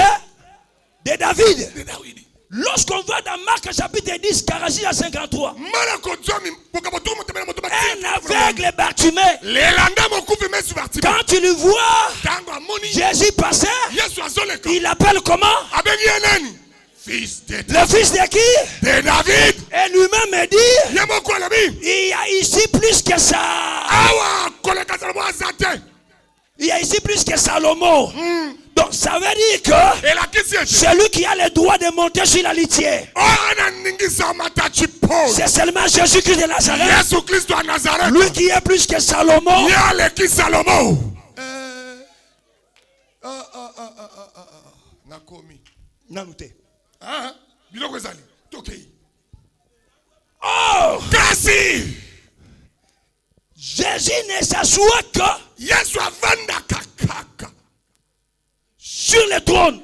David. Lorsqu'on va dans Marc chapitre 10, 46 à 53, un aveugle Bartimée, quand tu le vois, Jésus passait, il appelle comment? Le fils de qui? De David. Et lui-même me dit, il y a ici plus que ça. Il y a ici plus que Salomon. Donc ça veut dire que celui qui a le droit de monter sur la litière, c'est seulement Jésus-Christ de Nazareth. Lui qui est plus que Salomon. Oh! Jésus ne s'assoit que sur le trône.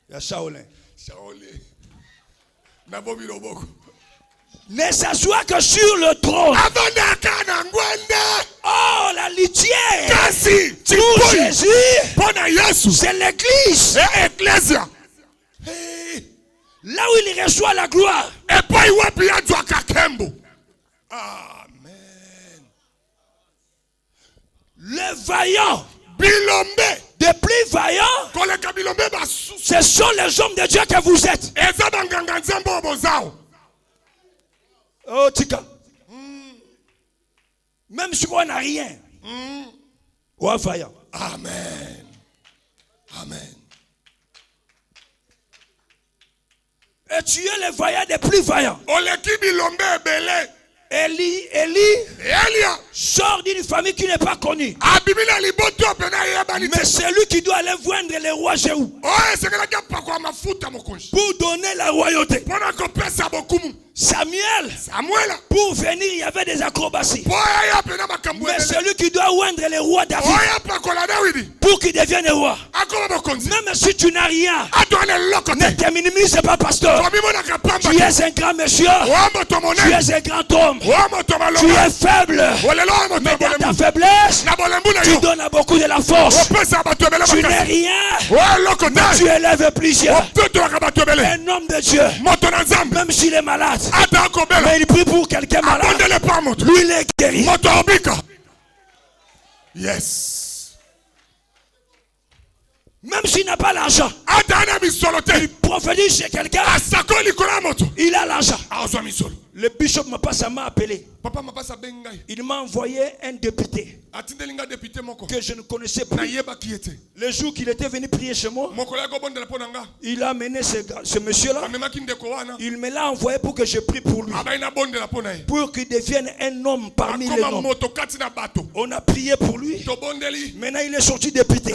Il y a Shaolin. Ne s'assoit que sur le trône. Oh, la litière pour Jésus, c'est l'église. Là où il reçoit la gloire. Amen. Les vaillants, des plus vaillants, ce sont les hommes de Dieu que vous êtes. Oh, Tika. Même si on n'a rien. Ouais, vaillant. Amen. Amen. Et tu es le vaillant des plus vaillants. Élie sort d'une famille qui n'est pas connue. Mais c'est lui qui doit aller vendre le roi Jéhu pour donner la royauté. Samuel, pour venir, il y avait des acrobaties. Mais celui qui doit vendre le roi David pour qu'il devienne roi. Même si tu n'as rien, ne te minimise pas, pasteur. Tu es un grand monsieur. Tu es un grand homme. Tu es faible. Mais dans ta faiblesse, tu donnes à beaucoup de la force. Tu n'es rien, mais tu élèves plusieurs. Un homme de Dieu, même s'il est malade, mais il prie pour quelqu'un malade, lui il est guéri. Yes. Même s'il n'a pas l'argent, il prophétise chez quelqu'un, il a l'argent. Le bishop m'a appelé. Il m'a envoyé un député que je ne connaissais plus. Le jour qu'il était venu prier chez moi, il a amené ce monsieur-là. Il me l'a envoyé pour que je prie pour lui, pour qu'il devienne un homme parmi les hommes. On a prié pour lui. Maintenant il est sorti député.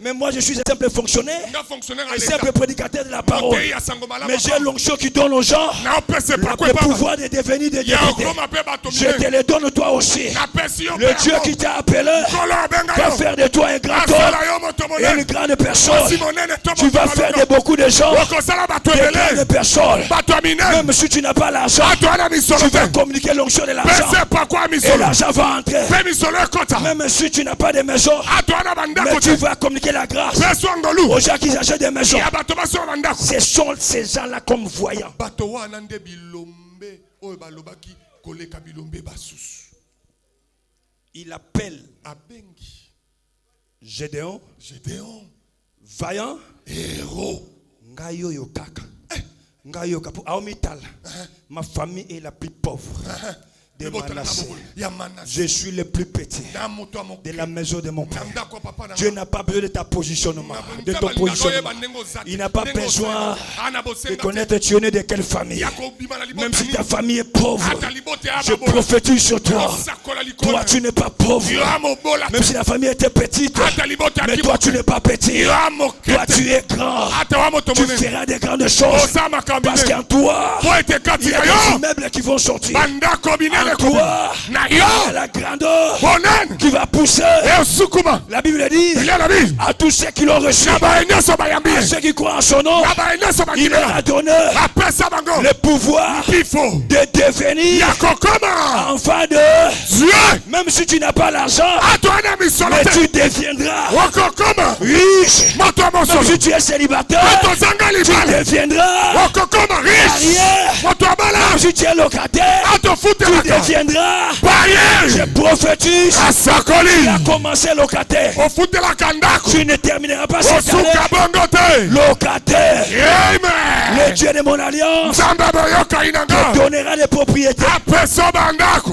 Mais moi je suis un simple fonctionnaire, un simple prédicateur de la parole. Mais j'ai l'onction qui donne aux gens le pouvoir de devenir des députés. Je te le donne toi aussi. Le Dieu qui t'a appelé va faire de toi un grand homme et une grande personne. Tu vas faire de beaucoup de gens des grandes personnes. Même si tu n'as pas l'argent, tu vas communiquer l'onction de l'argent et l'argent va entrer. Même si tu n'as pas de maison, mais tu vas communiquer la grâce aux gens qui achètent des maisons. Ce sont ces gens-là comme voyants. Il appelle Gédéon, vaillant, héros. Ngayo Yokaka. Ngayo Kapu. Aomital. Ma famille est la plus pauvre de Manassé. Je suis le plus petit de la maison de mon père. Dieu n'a pas besoin de ta positionnement, de ton positionnement. Il n'a pas besoin de connaître tu es né de quelle famille. Même si ta famille est pauvre, je prophétise sur toi. Toi tu n'es pas pauvre. Même si la famille était petite, mais toi tu n'es pas petit. Toi tu es grand. Tu feras des grandes choses. Parce qu'en toi, il y a des immeubles qui vont sortir. toi, il y a la grandeur qui va pousser. La Bible dit à tous ceux qui l'ont reçu, à ceux qui croient en son nom, il leur a donné le pouvoir de devenir enfant de Dieu. Même si tu n'as pas l'argent, mais tu deviendras riche. Même si tu es célibataire, tu deviendras arrière. Même si tu es locataire, tu deviendras. Je prophétise. Il a commencé locataire. Tu ne termineras pas cette année locataire. Le Dieu de mon alliance te donnera des propriétés.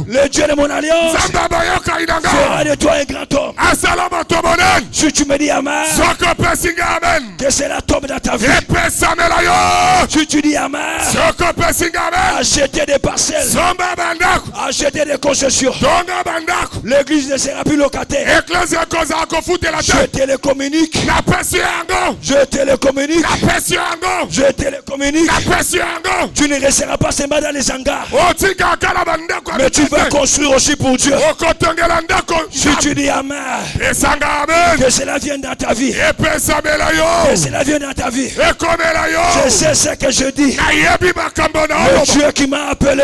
Le Dieu de mon alliance fera de toi un grand homme. Si tu me dis amen, que cela tombe dans ta vie. Si tu dis amen, acheter des parcelles, acheter des concessions. L'église ne sera plus locataire. Je te le communique. Je te le communique. Je te le communique. Tu ne resteras pas seulement dans les hangars, mais tu vas construire aussi pour Dieu. Si tu dis amen, que cela vienne dans ta vie. Que cela vienne dans ta vie. Je sais ce que je dis. Le Dieu qui m'a appelé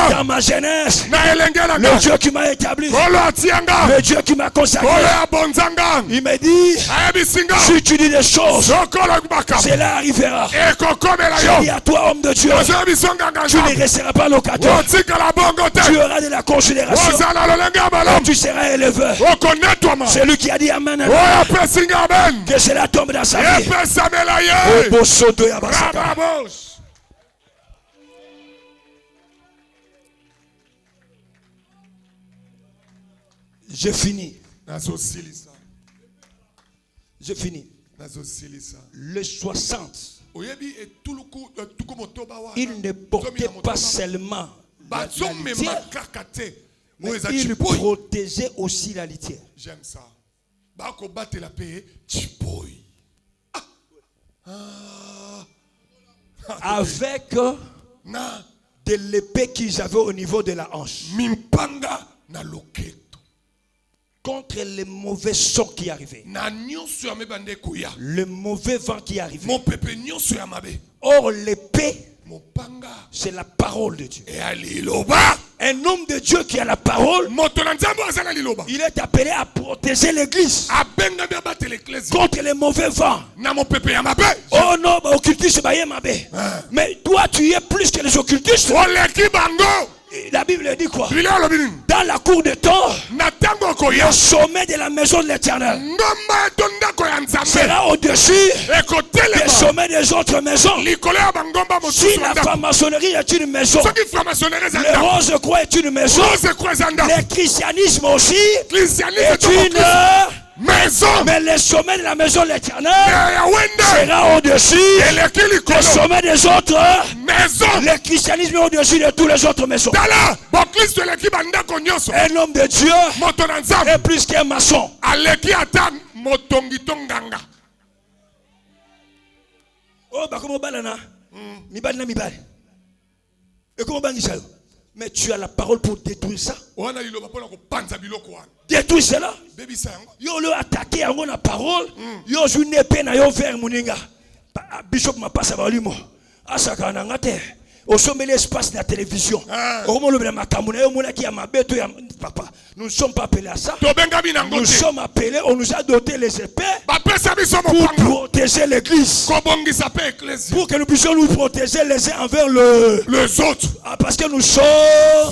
dans ma jeunesse, le Dieu qui m'a établi, le Dieu qui m'a consacré, il me dit, si tu dis des choses, cela arrivera. Je dis à toi, homme de Dieu, tu ne resteras pas locataire. Tu auras de la considération. Tu seras élevé. Celui qui a dit amen, que cela tombe dans sa vie. Je finis. Je finis. Le 60. Il ne portait pas seulement la litière, mais il protégeait aussi la litière. J'aime ça. Avec de l'épée qu'ils avaient au niveau de la hanche. Contre les mauvais sons qui arrivaient. Le mauvais vent qui arrivait. Or l'épée, c'est la parole de Dieu. Un homme de Dieu qui a la parole, il est appelé à protéger l'église contre les mauvais vents. Oh non, occultiste, mais toi tu es plus que les occultistes. La Bible dit quoi? Dans la cour de temps, le sommet de la maison de l'Éternel sera au-dessus des sommets des autres maisons. Si la franc-maçonnerie est une maison, le Rose-Croix est une maison, le christianisme aussi est une maison. Mais le sommet de la maison de l'Éternel sera au-dessus des sommets des autres maisons. Le christianisme est au-dessus de toutes les autres maisons. Un homme de Dieu est plus qu'un maçon. Oh, bah comment balana? Et comment bangisha? Mais tu as la parole pour détruire ça. Détruire cela. Yo le attaqué à la parole. Yo joue une épée na yo vers moninga. Bishop m'a pas savoir lui mo. Asaka na ngate. Au sommet de l'espace de la télévision. Papa, nous ne sommes pas appelés à ça. Nous sommes appelés, on nous a doté les épées pour protéger l'église. Pour que nous puissions nous protéger les uns envers les autres. Ah, parce que nous sommes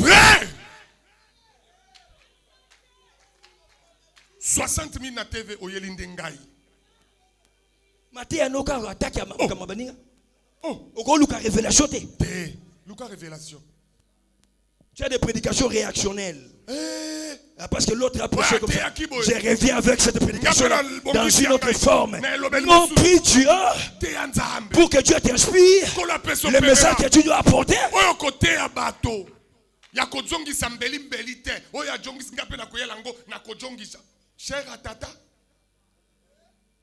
frères. 60 000 na TV au Yelindengai. Maté anoka attaque à Mamabaninga. Oh, Luca révélation. Luca révélation. Tu as des prédications réactionnelles. Parce que l'autre a prêché comme ça. Je reviens avec cette prédication dans une autre forme. Non, prie Dieu pour que Dieu t'inspire le message que tu dois apporter.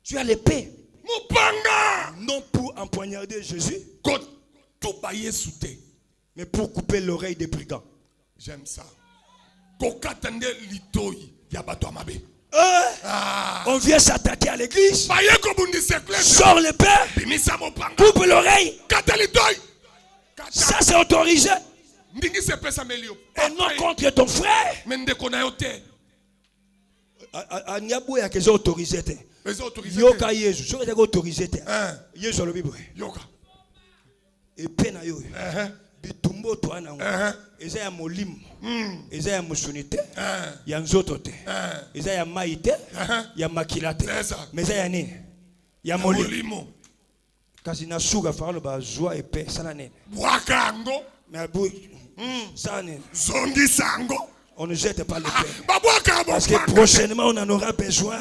Tu as l'épée. Non pour empoignarder Jésus, mais pour couper l'oreille des brigands. J'aime ça. Kokatande litoi yabato amabe. On vient s'attaquer à l'église. Sors le père. Coupe l'oreille. Ça c'est autorisé. Et non contre ton frère. Anyabou ya kezo autorisé. Yoka Yesu. So que autorisé. Yesu le Bible. Yoka. Et pena yo. Bitumbo to ana. Eza ya molimo. Eza ya musunite. Ya nzoto te. Eza ya maite. Ya makilate. Mais eza ya nini? Ya molimo. Kasi na suga falo ba joie et paix sana nene. Bwakango. Mais abu sana nene. Zongi sango. On ne jette pas le pain. Parce que prochainement on en aura besoin.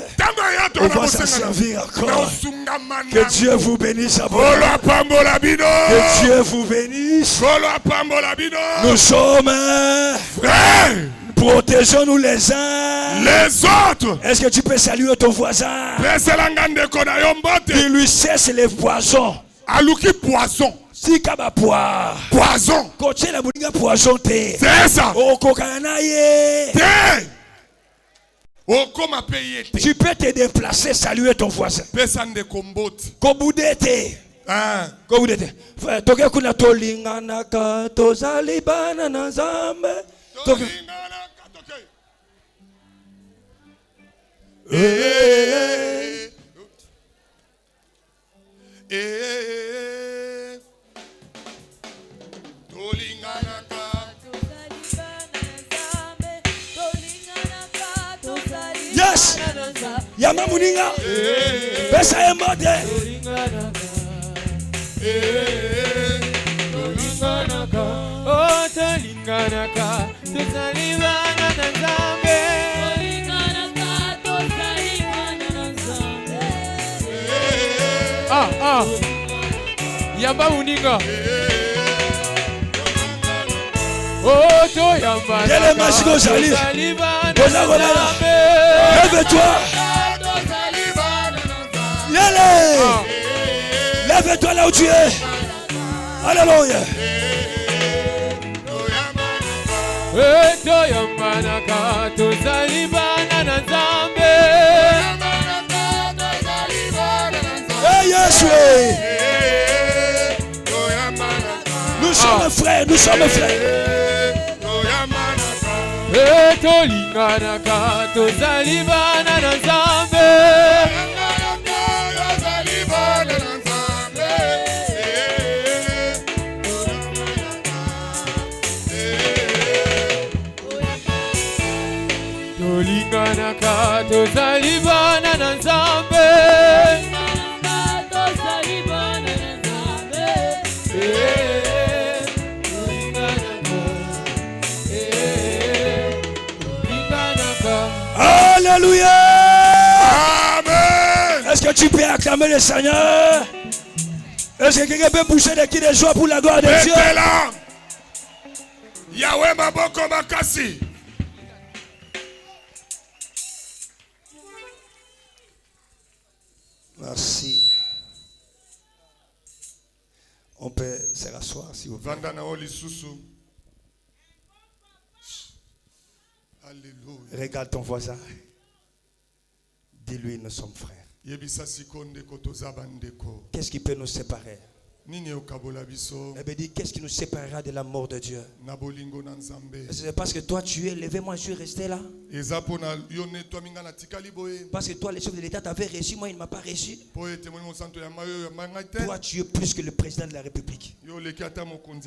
On va s'en servir encore. Que Dieu vous bénisse à vous. Que Dieu vous bénisse. Nous sommes frères. Protégeons-nous les uns les autres. Est-ce que tu peux saluer ton voisin? Il lui cesse les poisons. Aluki poisson. Si kaba poison. Coacher la boulinga poison te. C'est ça. Oh kokanaye. Oh comment payer. Tu peux te déplacer, saluer ton voisin. Personne de combat. Koboudete. Koboudete. Toke kuna tolingana ka tozalibana na Nzambe. Yes. Yama muninga. Pesa emote. Oh, tolinganaka, tozalibana na Nzambe. Yamba muninga. Oh, to yamba. Quel est Machiko Zali? Lève-toi. Lève-toi là où tu es. Alléluia. To yamba naka, tozalibana na Nzambe. Yes, oui. Nous sommes frères, nous sommes frères. Tolinganaka, tozalibana na Nzambe. Tolinganaka, tozalibana na Nzambe. Alléluia. Amen. Est-ce que tu peux acclamer le Seigneur? Est-ce que quelqu'un peut pousser des cris de joie pour la gloire de Dieu? Yahweh maboko makasi. Merci. On peut se rasseoir si vous voulez. Alléluia. Regarde ton voisin. Dis-lui, nous sommes frères. Qu'est-ce qui peut nous séparer? dit, qu'est-ce qui nous séparera de la mort de Dieu? C'est parce que toi tu es levé, moi je suis resté là. Parce que toi le chef de l'État t'avait reçu, moi il ne m'a pas reçu. Toi tu es plus que le président de la République.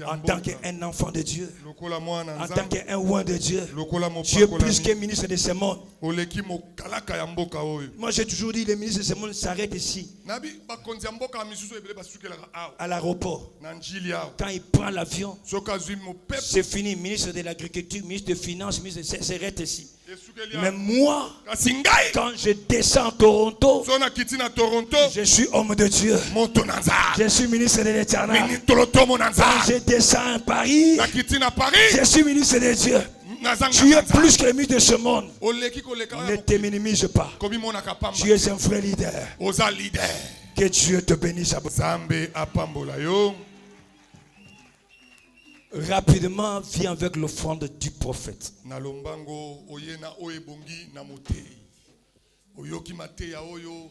En tant qu'un enfant de Dieu, en tant qu'un oint de Dieu, tu es plus qu'un ministre de ce monde. Moi j'ai toujours dit, les ministres de ce monde s'arrêtent ici. À l'aéroport, quand il prend l'avion, c'est fini. Ministre de l'Agriculture, ministre des Finances, ministre de s'arrête ici. Mais moi, quand je descends à Toronto, je suis homme de Dieu. Je suis ministre de l'Éternel. Quand je descends à Paris, je suis ministre de Dieu. Tu es plus que le ministre de ce monde. Ne te minimise pas. Tu es un vrai leader. Que Dieu te bénisse. rapidement viens avec l'offrande du prophète. Nalombango oyena oyebongi na motei. Oyoki mateya oyo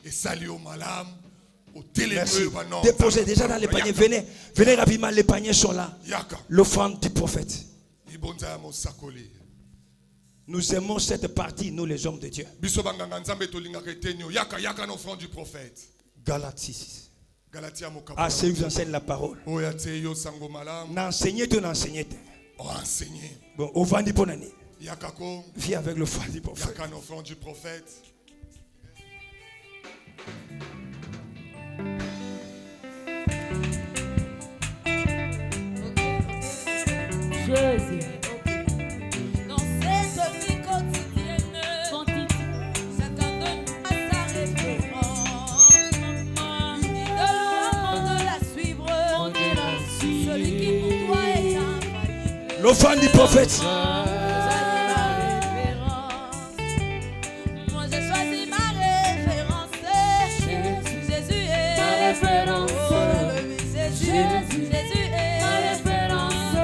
esalio malam. Merci. Déposez déjà dans les paniers. Venez, venez rapidement. Les paniers sont là. L'offrande du prophète. Nous aimons cette partie, nous les hommes de Dieu. Galates 6. Ah, c'est vous enseigne la parole. N'enseignez tout, n'enseignez tout. Bon, au vent du bon année. Viens avec l'offrande du prophète. Jésus. Dans cette vie quotidienne, chacun donne à sa référence. Donne-moi de la suivre. Celui qui pour toi est infaillible. L'offrande du prophète. Moi j'ai choisi ma référence. Jésus est ma référence. Jésus est ma référence.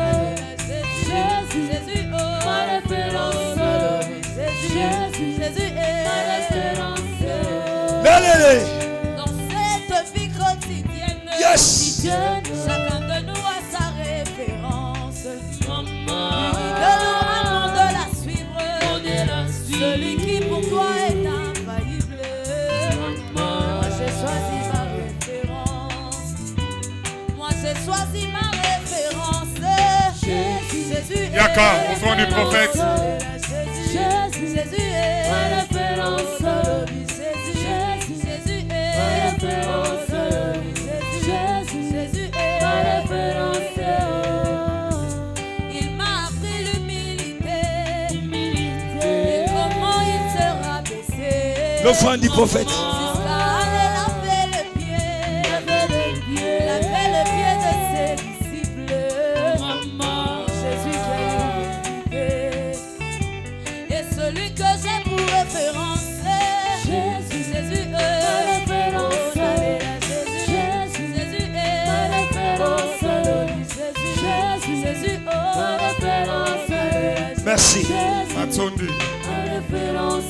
Jésus est ma référence. Jésus est ma référence. Dans cette vie quotidienne, chacun de nous a sa référence. Donne-nous de la suivre. Celui qui pour toi est infaillible. Moi j'ai choisi ma référence. Moi j'ai choisi ma référence. Jésus est Yaka, au front du prophète. Jésus est ma référence. Jésus est ma référence. Jésus est ma référence. Il m'a appris l'humilité. Et comment il se rabaissait. L'offrande du prophète. Jusqu'à aller laver le pied. Laver le pied de ses disciples. Jésus j'ai humilité. Et celui que j'ai pour référence, Jésus est ma référence. Jésus est ma référence. Jésus ma référence. Merci. Matsondi. Ma référence.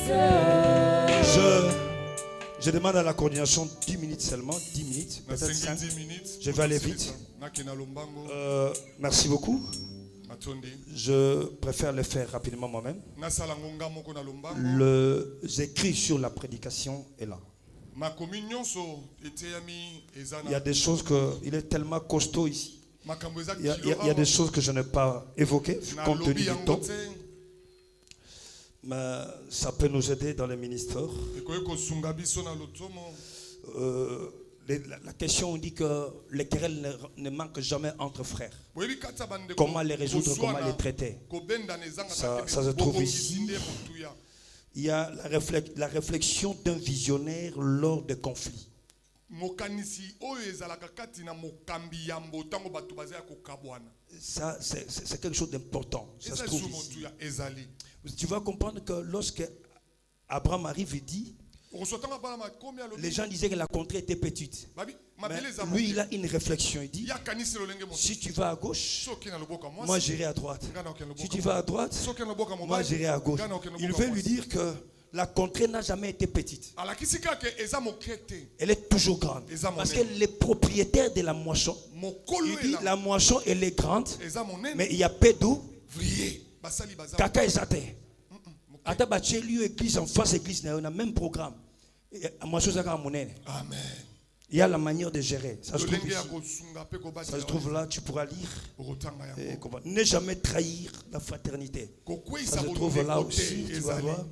Je demande à la coordination 10 minutes seulement. 10 minutes, peut-être 5. Je vais aller vite. Merci beaucoup. Je préfère le faire rapidement moi-même. Les écrits sur la prédication est là. Il y a des choses il est tellement costaud ici. Il y a des choses que je n'ai pas évoquées compte tenu du temps. Mais ça peut nous aider dans les ministères. La question on dit que les querelles ne manquent jamais entre frères. Comment les résoudre, comment les traiter. Ça se trouve ici. Il y a la réflexion d'un visionnaire lors des conflits. Ça, c'est quelque chose d'important. Ça se trouve ici. Tu vas comprendre que lorsque Abraham arrive et dit, les gens disaient que la contrée était petite. Mais lui, il a une réflexion. Il dit, si tu vas à gauche, moi j'irai à droite. Si tu vas à droite, moi j'irai à gauche. Il veut lui dire que la contrée n'a jamais été petite. Elle est toujours grande. Parce que les propriétaires de la moisson, il dit la moisson elle est grande, mais il y a peu d'eau. Kaka et Zate. Atabaché lui église en face église, on a le même programme. Amen. Il y a la manière de gérer. Ça se trouve ici. Ça se trouve là, tu pourras lire. Ne jamais trahir la fraternité. Ça se trouve là aussi, tu vas voir.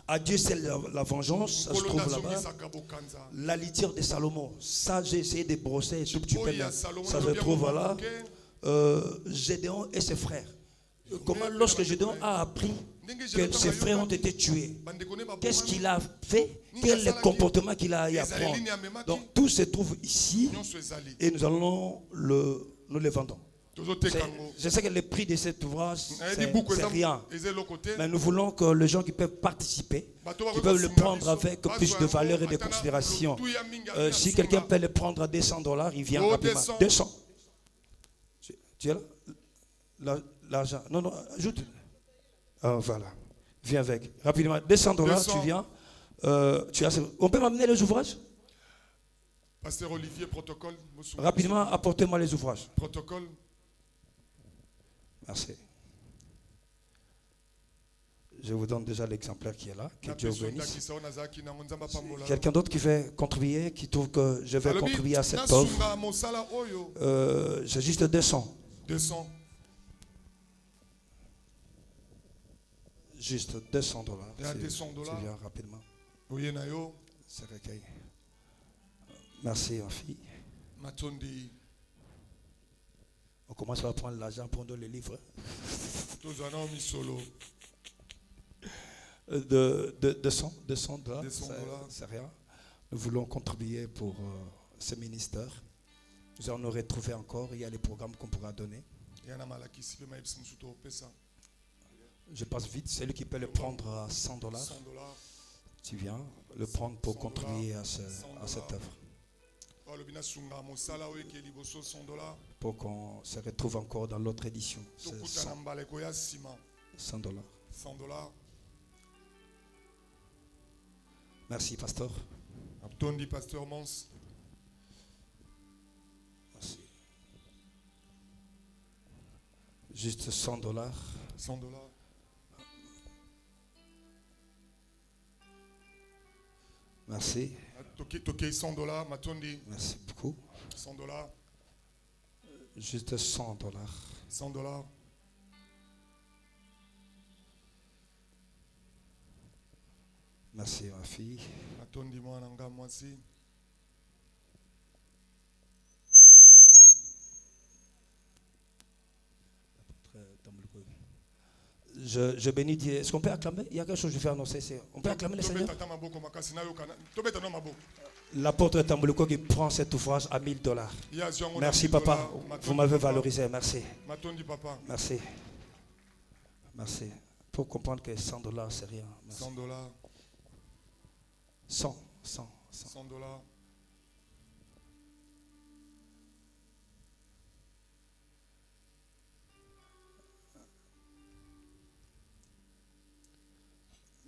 À Dieu c'est la vengeance, ça se trouve là-bas. La litière de Salomon, ça j'ai essayé de brosser tout petit peu. Ça se trouve là. Gédéon et ses frères. Comment lorsque Gédéon a appris que ses frères ont été tués, qu'est-ce qu'il a fait? Quel est le comportement qu'il a eu à prendre? Donc tout se trouve ici et nous allons nous le vendons. Je sais que le prix de cet ouvrage, c'est rien. Mais nous voulons que les gens qui peuvent participer, qui peuvent le prendre avec plus de valeur et de considération. Si quelqu'un peut le prendre à $200, il vient rapidement. 200. Tu es là? L'argent. Non, non, ajoute. Ah, voilà. Viens avec. Rapidement. $200, tu viens. On peut m'amener les ouvrages? Pasteur Olivier, protocole. Rapidement, apportez-moi les ouvrages. Protocole. Merci. Je vous donne déjà l'exemplaire qui est là. Que Dieu vous bénisse. Quelqu'un d'autre qui veut contribuer, qui trouve que je vais contribuer à cette œuvre? J'ai juste 200. 200. Juste $200. Il y a $200. Tu viens rapidement. Oui, Nayo. C'est recueilli. Merci, ma fille. Matondi. On commence par prendre l'argent pour nous les livres. De $200, c'est rien. Nous voulons contribuer pour ce ministère. Vous en aurez trouvé encore. Il y a les programmes qu'on pourra donner. Je passe vite. Celui qui peut le prendre à $100. Tu viens le prendre pour contribuer à cette œuvre. Pour qu'on se retrouve encore dans l'autre édition. C'est $100. $100. Merci, pasteur. Abtondi, pasteur Mons. Merci. Juste $100. $100. Merci. Toké $100, Matondi. Merci beaucoup. $100. Juste $100. $100. Merci, ma fille. Matondi, moi, nanga, moi aussi. Je bénis Dieu. Est-ce qu'on peut acclamer? Il y a quelque chose que je vais annoncer. On peut acclamer le Seigneur? L'apôtre Tamboulouko qui prend cet ouvrage à $1000. Merci, papa. Vous m'avez valorisé. Merci. Merci. Merci. Pour comprendre que $100, c'est rien. Merci. $100. 100. $100.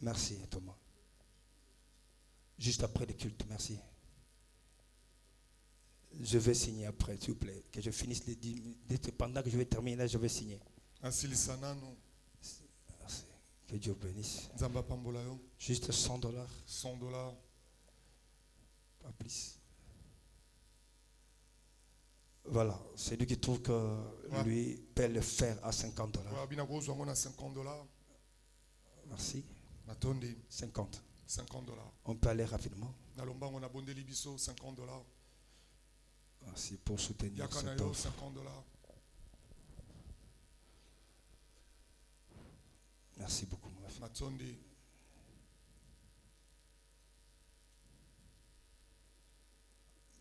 Merci, Thomas. Juste après le culte, merci. Je vais signer après, s'il vous plaît. Que je finisse les 10 minutes. Pendant que je vais terminer, je vais signer. Merci. Que Dieu bénisse. Juste $100. $100. Pas plus. Voilà. C'est lui qui trouve que lui peut le faire à $50. Merci. 50. $50. On peut aller rapidement. $50. Merci pour soutenir cette offre. $50. Merci beaucoup, ma fille.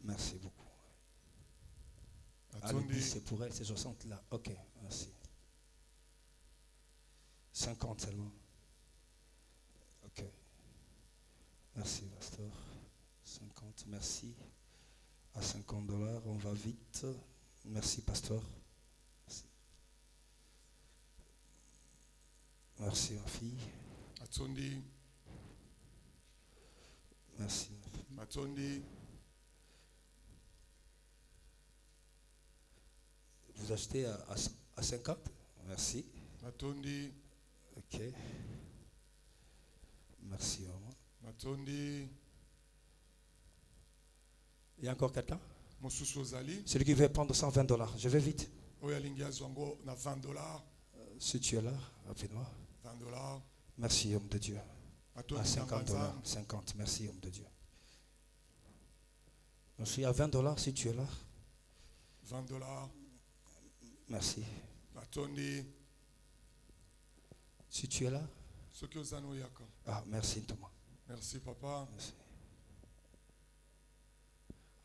Merci beaucoup. Allez, c'est pour elle, c'est 60 là. Ok, merci. 50 seulement. Ok. Merci, pasteur. 50, merci. À $50, on va vite. Merci, pasteur. Merci. Merci, ma fille. Merci. Matondi. Vous achetez à 50? Merci. Matondi. Ok. Merci, maman. Matondi. Il y a encore quelqu'un? Mosusozali. Celui qui veut prendre $120. Je vais vite. Oyalingia Zongo na $20. Si tu es là, rapidement. $20. Merci, homme de Dieu. À $50. 50. Merci, homme de Dieu. Je suis à $20 si tu es là. $20. Merci. Matondi. Si tu es là. Ah, merci, Thomas. Merci, papa. Merci.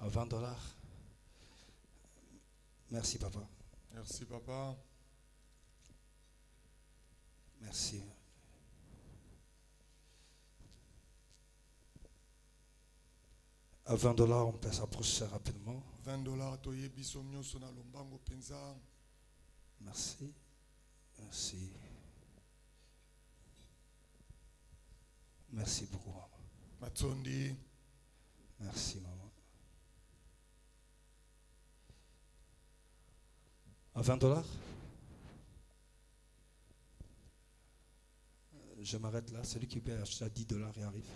À $20. Merci, papa. Merci, papa. Merci. À $20, on peut s'approcher rapidement. $20, toye biso nyoso na lombango penza. Merci. Merci. Merci beaucoup, maman. Matondi. Merci, maman. À $20? Je m'arrête là. Celui qui peut acheter à $10 et arrive.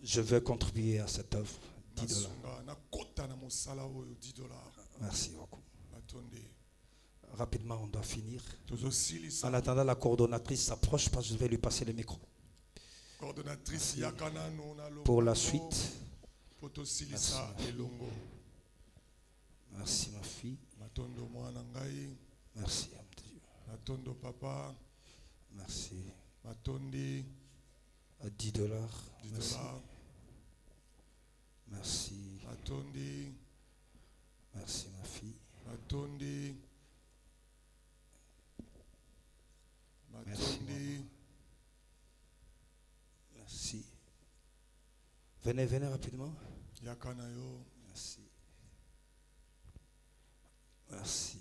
Je vais contribuer à cette œuvre. $10. Merci beaucoup. Rapidement, on doit finir. En attendant, la coordonnatrice s'approche parce que je vais lui passer le micro. Merci. Pour la suite. Merci. Merci ma fille. Merci Dieu. Papa. Merci. Matondi. À $10. Merci. Merci. Matondi. Merci ma fille. Matondi. Merci. Merci. Venez rapidement. Merci. Merci.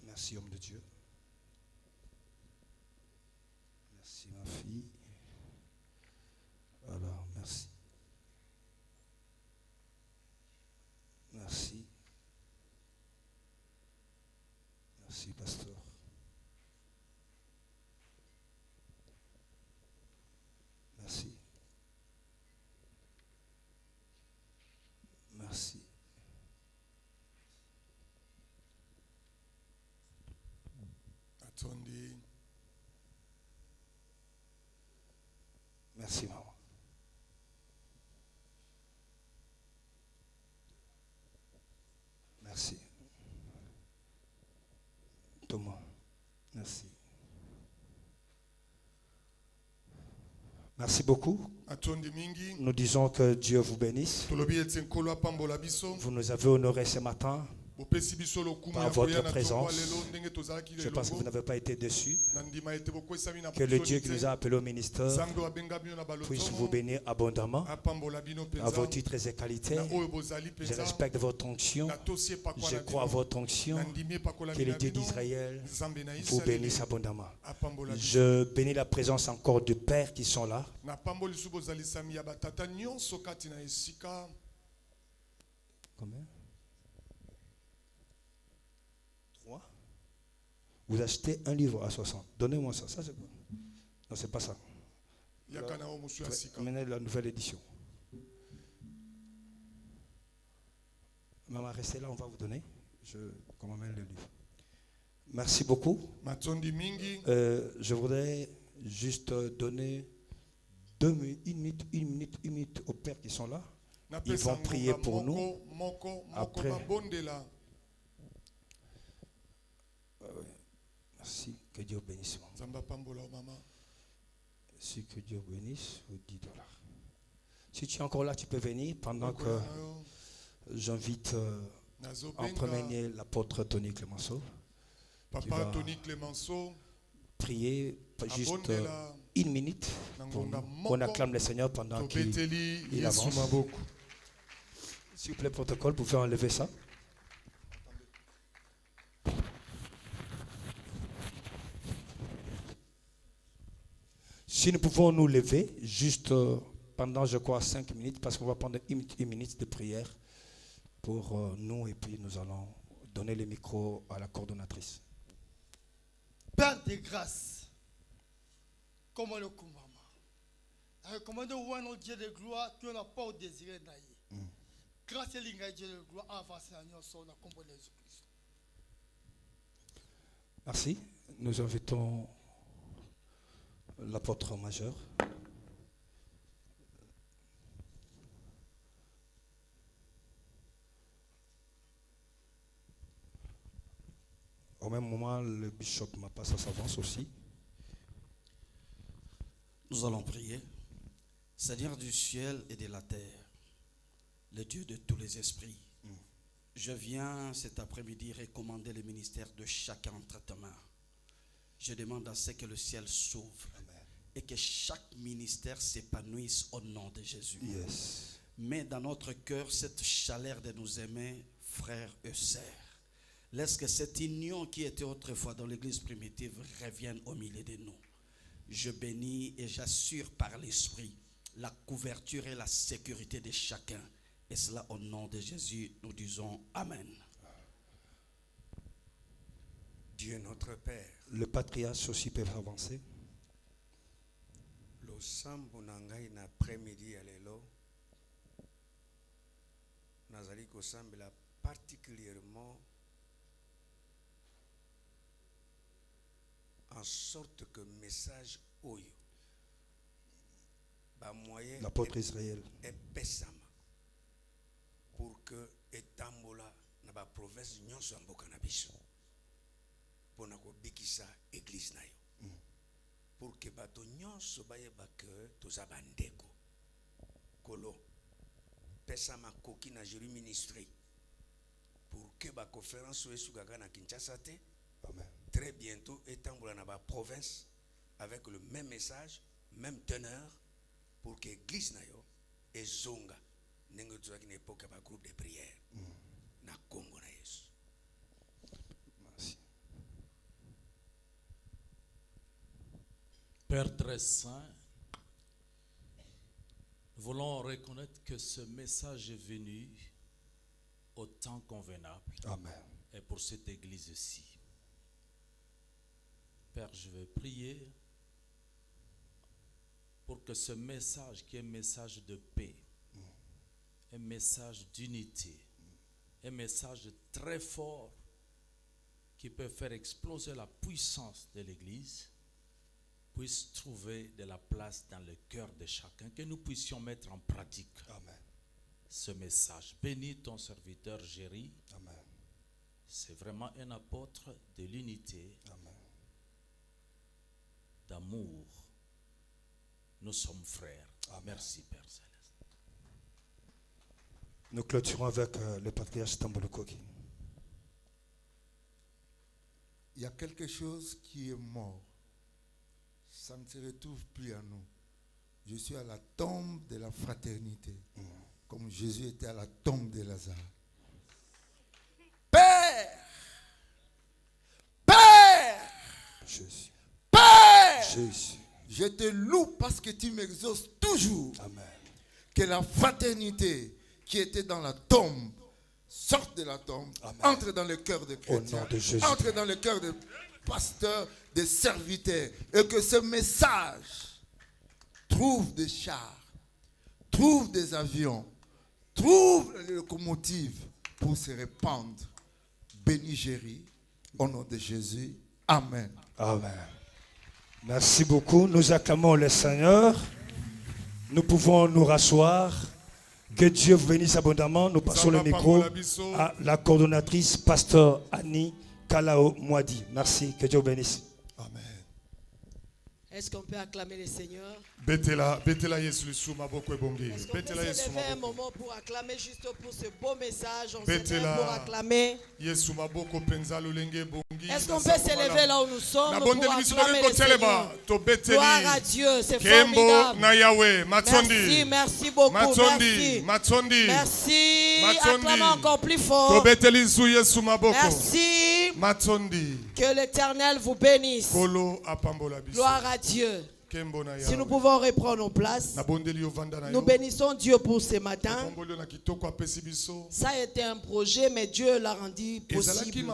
Merci, homme de Dieu. Merci, ma fille. Alors, merci. Merci. Merci, pasteur. Merci. Merci. Matondi. Merci, maman. Merci. Thomas. Merci. Merci beaucoup. Nous disons que Dieu vous bénisse. Vous nous avez honorés ce matin par votre présence. Je pense que vous n'avez pas été déçus. Que le Dieu qui nous a appelés au ministère puisse vous bénir abondamment à vos titres et qualités. Je respecte votre onction. Je crois à votre onction. Que le Dieu d'Israël vous bénisse abondamment. Je bénis la présence encore de pères qui sont là. Combien? Vous achetez un livre à 60. Donnez-moi ça. Ça c'est quoi? Non, c'est pas ça. Menez la nouvelle édition. Maman, restez là, on va vous donner. Qu'on m'amène le livre. Merci beaucoup. Je voudrais juste donner 1 minute aux pères qui sont là. Ils vont prier pour nous. Après. Merci, que Dieu bénisse. Merci, que Dieu bénisse. $10. Si tu es encore là, tu peux venir pendant que j'invite en premier lieu l'apôtre Tony Clémenceau. Papa Tony Clémenceau. Prier juste 1 minute pour nous. On acclame le Seigneur pendant qu'il avance. S'il vous plaît, protocole, vous pouvez enlever ça. Si nous pouvons nous lever juste pendant, je crois, 5 minutes, parce qu'on va prendre 1 minute de prière pour nous, et puis nous allons donner le micro à la coordonnatrice. Père de grâce, comme le Kumama, recommande au Dieu de gloire, tu n'as pas au désir d'ailleurs. Grâce à l'ingénieur Dieu de gloire, avance à nous sur la combat de Jésus-Christ. Merci. Nous invitons l'apôtre majeur. Au même moment, le bishop Mapassa s'avance aussi. Nous allons prier. Seigneur du ciel et de la terre, le Dieu de tous les esprits, je viens cet après-midi recommander le ministère de chacun entre tes mains. Je demande à ce que le ciel s'ouvre et que chaque ministère s'épanouisse au nom de Jésus. Yes. Mets dans notre cœur cette chaleur de nous aimer, frères et sœurs. Laisse que cette union qui était autrefois dans l'église primitive revienne au milieu de nous. Je bénis et j'assure par l'Esprit la couverture et la sécurité de chacun. Et cela au nom de Jésus, nous disons Amen. Dieu notre Père. Le patriarche aussi peut avancer. Le sambo nangai na après-midi à l'élo. Nazali kosambela particulièrement en sorte que message oyo ba moyen l'apôtre Israël est pesama pour que etambola na ba province nyonso ya mboka na biso pona ko bikisa église na yo pour que bato nyonso bayeba que toza bandeko kolo pesama koki na jury ministry pour que ba conférence oyo esukaka na Kinshasa te. Amen. Très bientôt, étamboula na ba province avec le même message, même teneur, pour que l'église na yo et zonga nengo tuzaki na époque ba groupe de prière na Congo na Yesu. Merci. Père très saint, nous voulons reconnaître que ce message est venu au temps convenable. Amen. Et pour cette église-ci. Père, je vais prier pour que ce message, qui est un message de paix, un message d'unité, un message très fort qui peut faire exploser la puissance de l'Église, puisse trouver de la place dans le cœur de chacun, que nous puissions mettre en pratique ce message. Bénis ton serviteur Géry. Amen. C'est vraiment un apôtre de l'unité. D'amour. Nous sommes frères. Amen. Merci Père Céleste. Nous clôturons avec le patriarche Tambolo Koki. Il y a quelque chose qui est mort. Ça ne se retrouve plus à nous. Je suis à la tombe de la fraternité. Comme Jésus était à la tombe de Lazare. Père! Père! Jésus. Père! Jésus. Je te loue parce que tu m'exauces toujours. Amen. Que la fraternité qui était dans la tombe sorte de la tombe, entre dans le cœur des chrétiens, entre dans le cœur des pasteurs, des serviteurs, et que ce message trouve des chars, trouve des avions, trouve les locomotives pour se répandre. Béni Géry, au nom de Jésus. Amen. Amen. Merci beaucoup. Nous acclamons le Seigneur. Nous pouvons nous rasseoir. Que Dieu vous bénisse abondamment. Nous passons le micro à la coordonnatrice, pasteur Annie Kalao Mwadi. Merci. Que Dieu vous bénisse. Amen. Est-ce qu'on peut acclamer le Seigneur? Est-ce qu'on peut s'élever un moment pour acclamer juste pour ce beau message? On s'élève pour acclamer. Est-ce qu'on peut s'élever là où nous sommes pour acclamer le Seigneur? Gloire à Dieu, c'est formidable. Merci, merci beaucoup. Merci. Merci. Acclamons encore plus fort. Merci. Que l'Éternel vous bénisse. Gloire à Dieu. Si nous pouvons reprendre nos places, nous bénissons Dieu pour ce matin. Ça a été un projet, mais Dieu l'a rendu possible.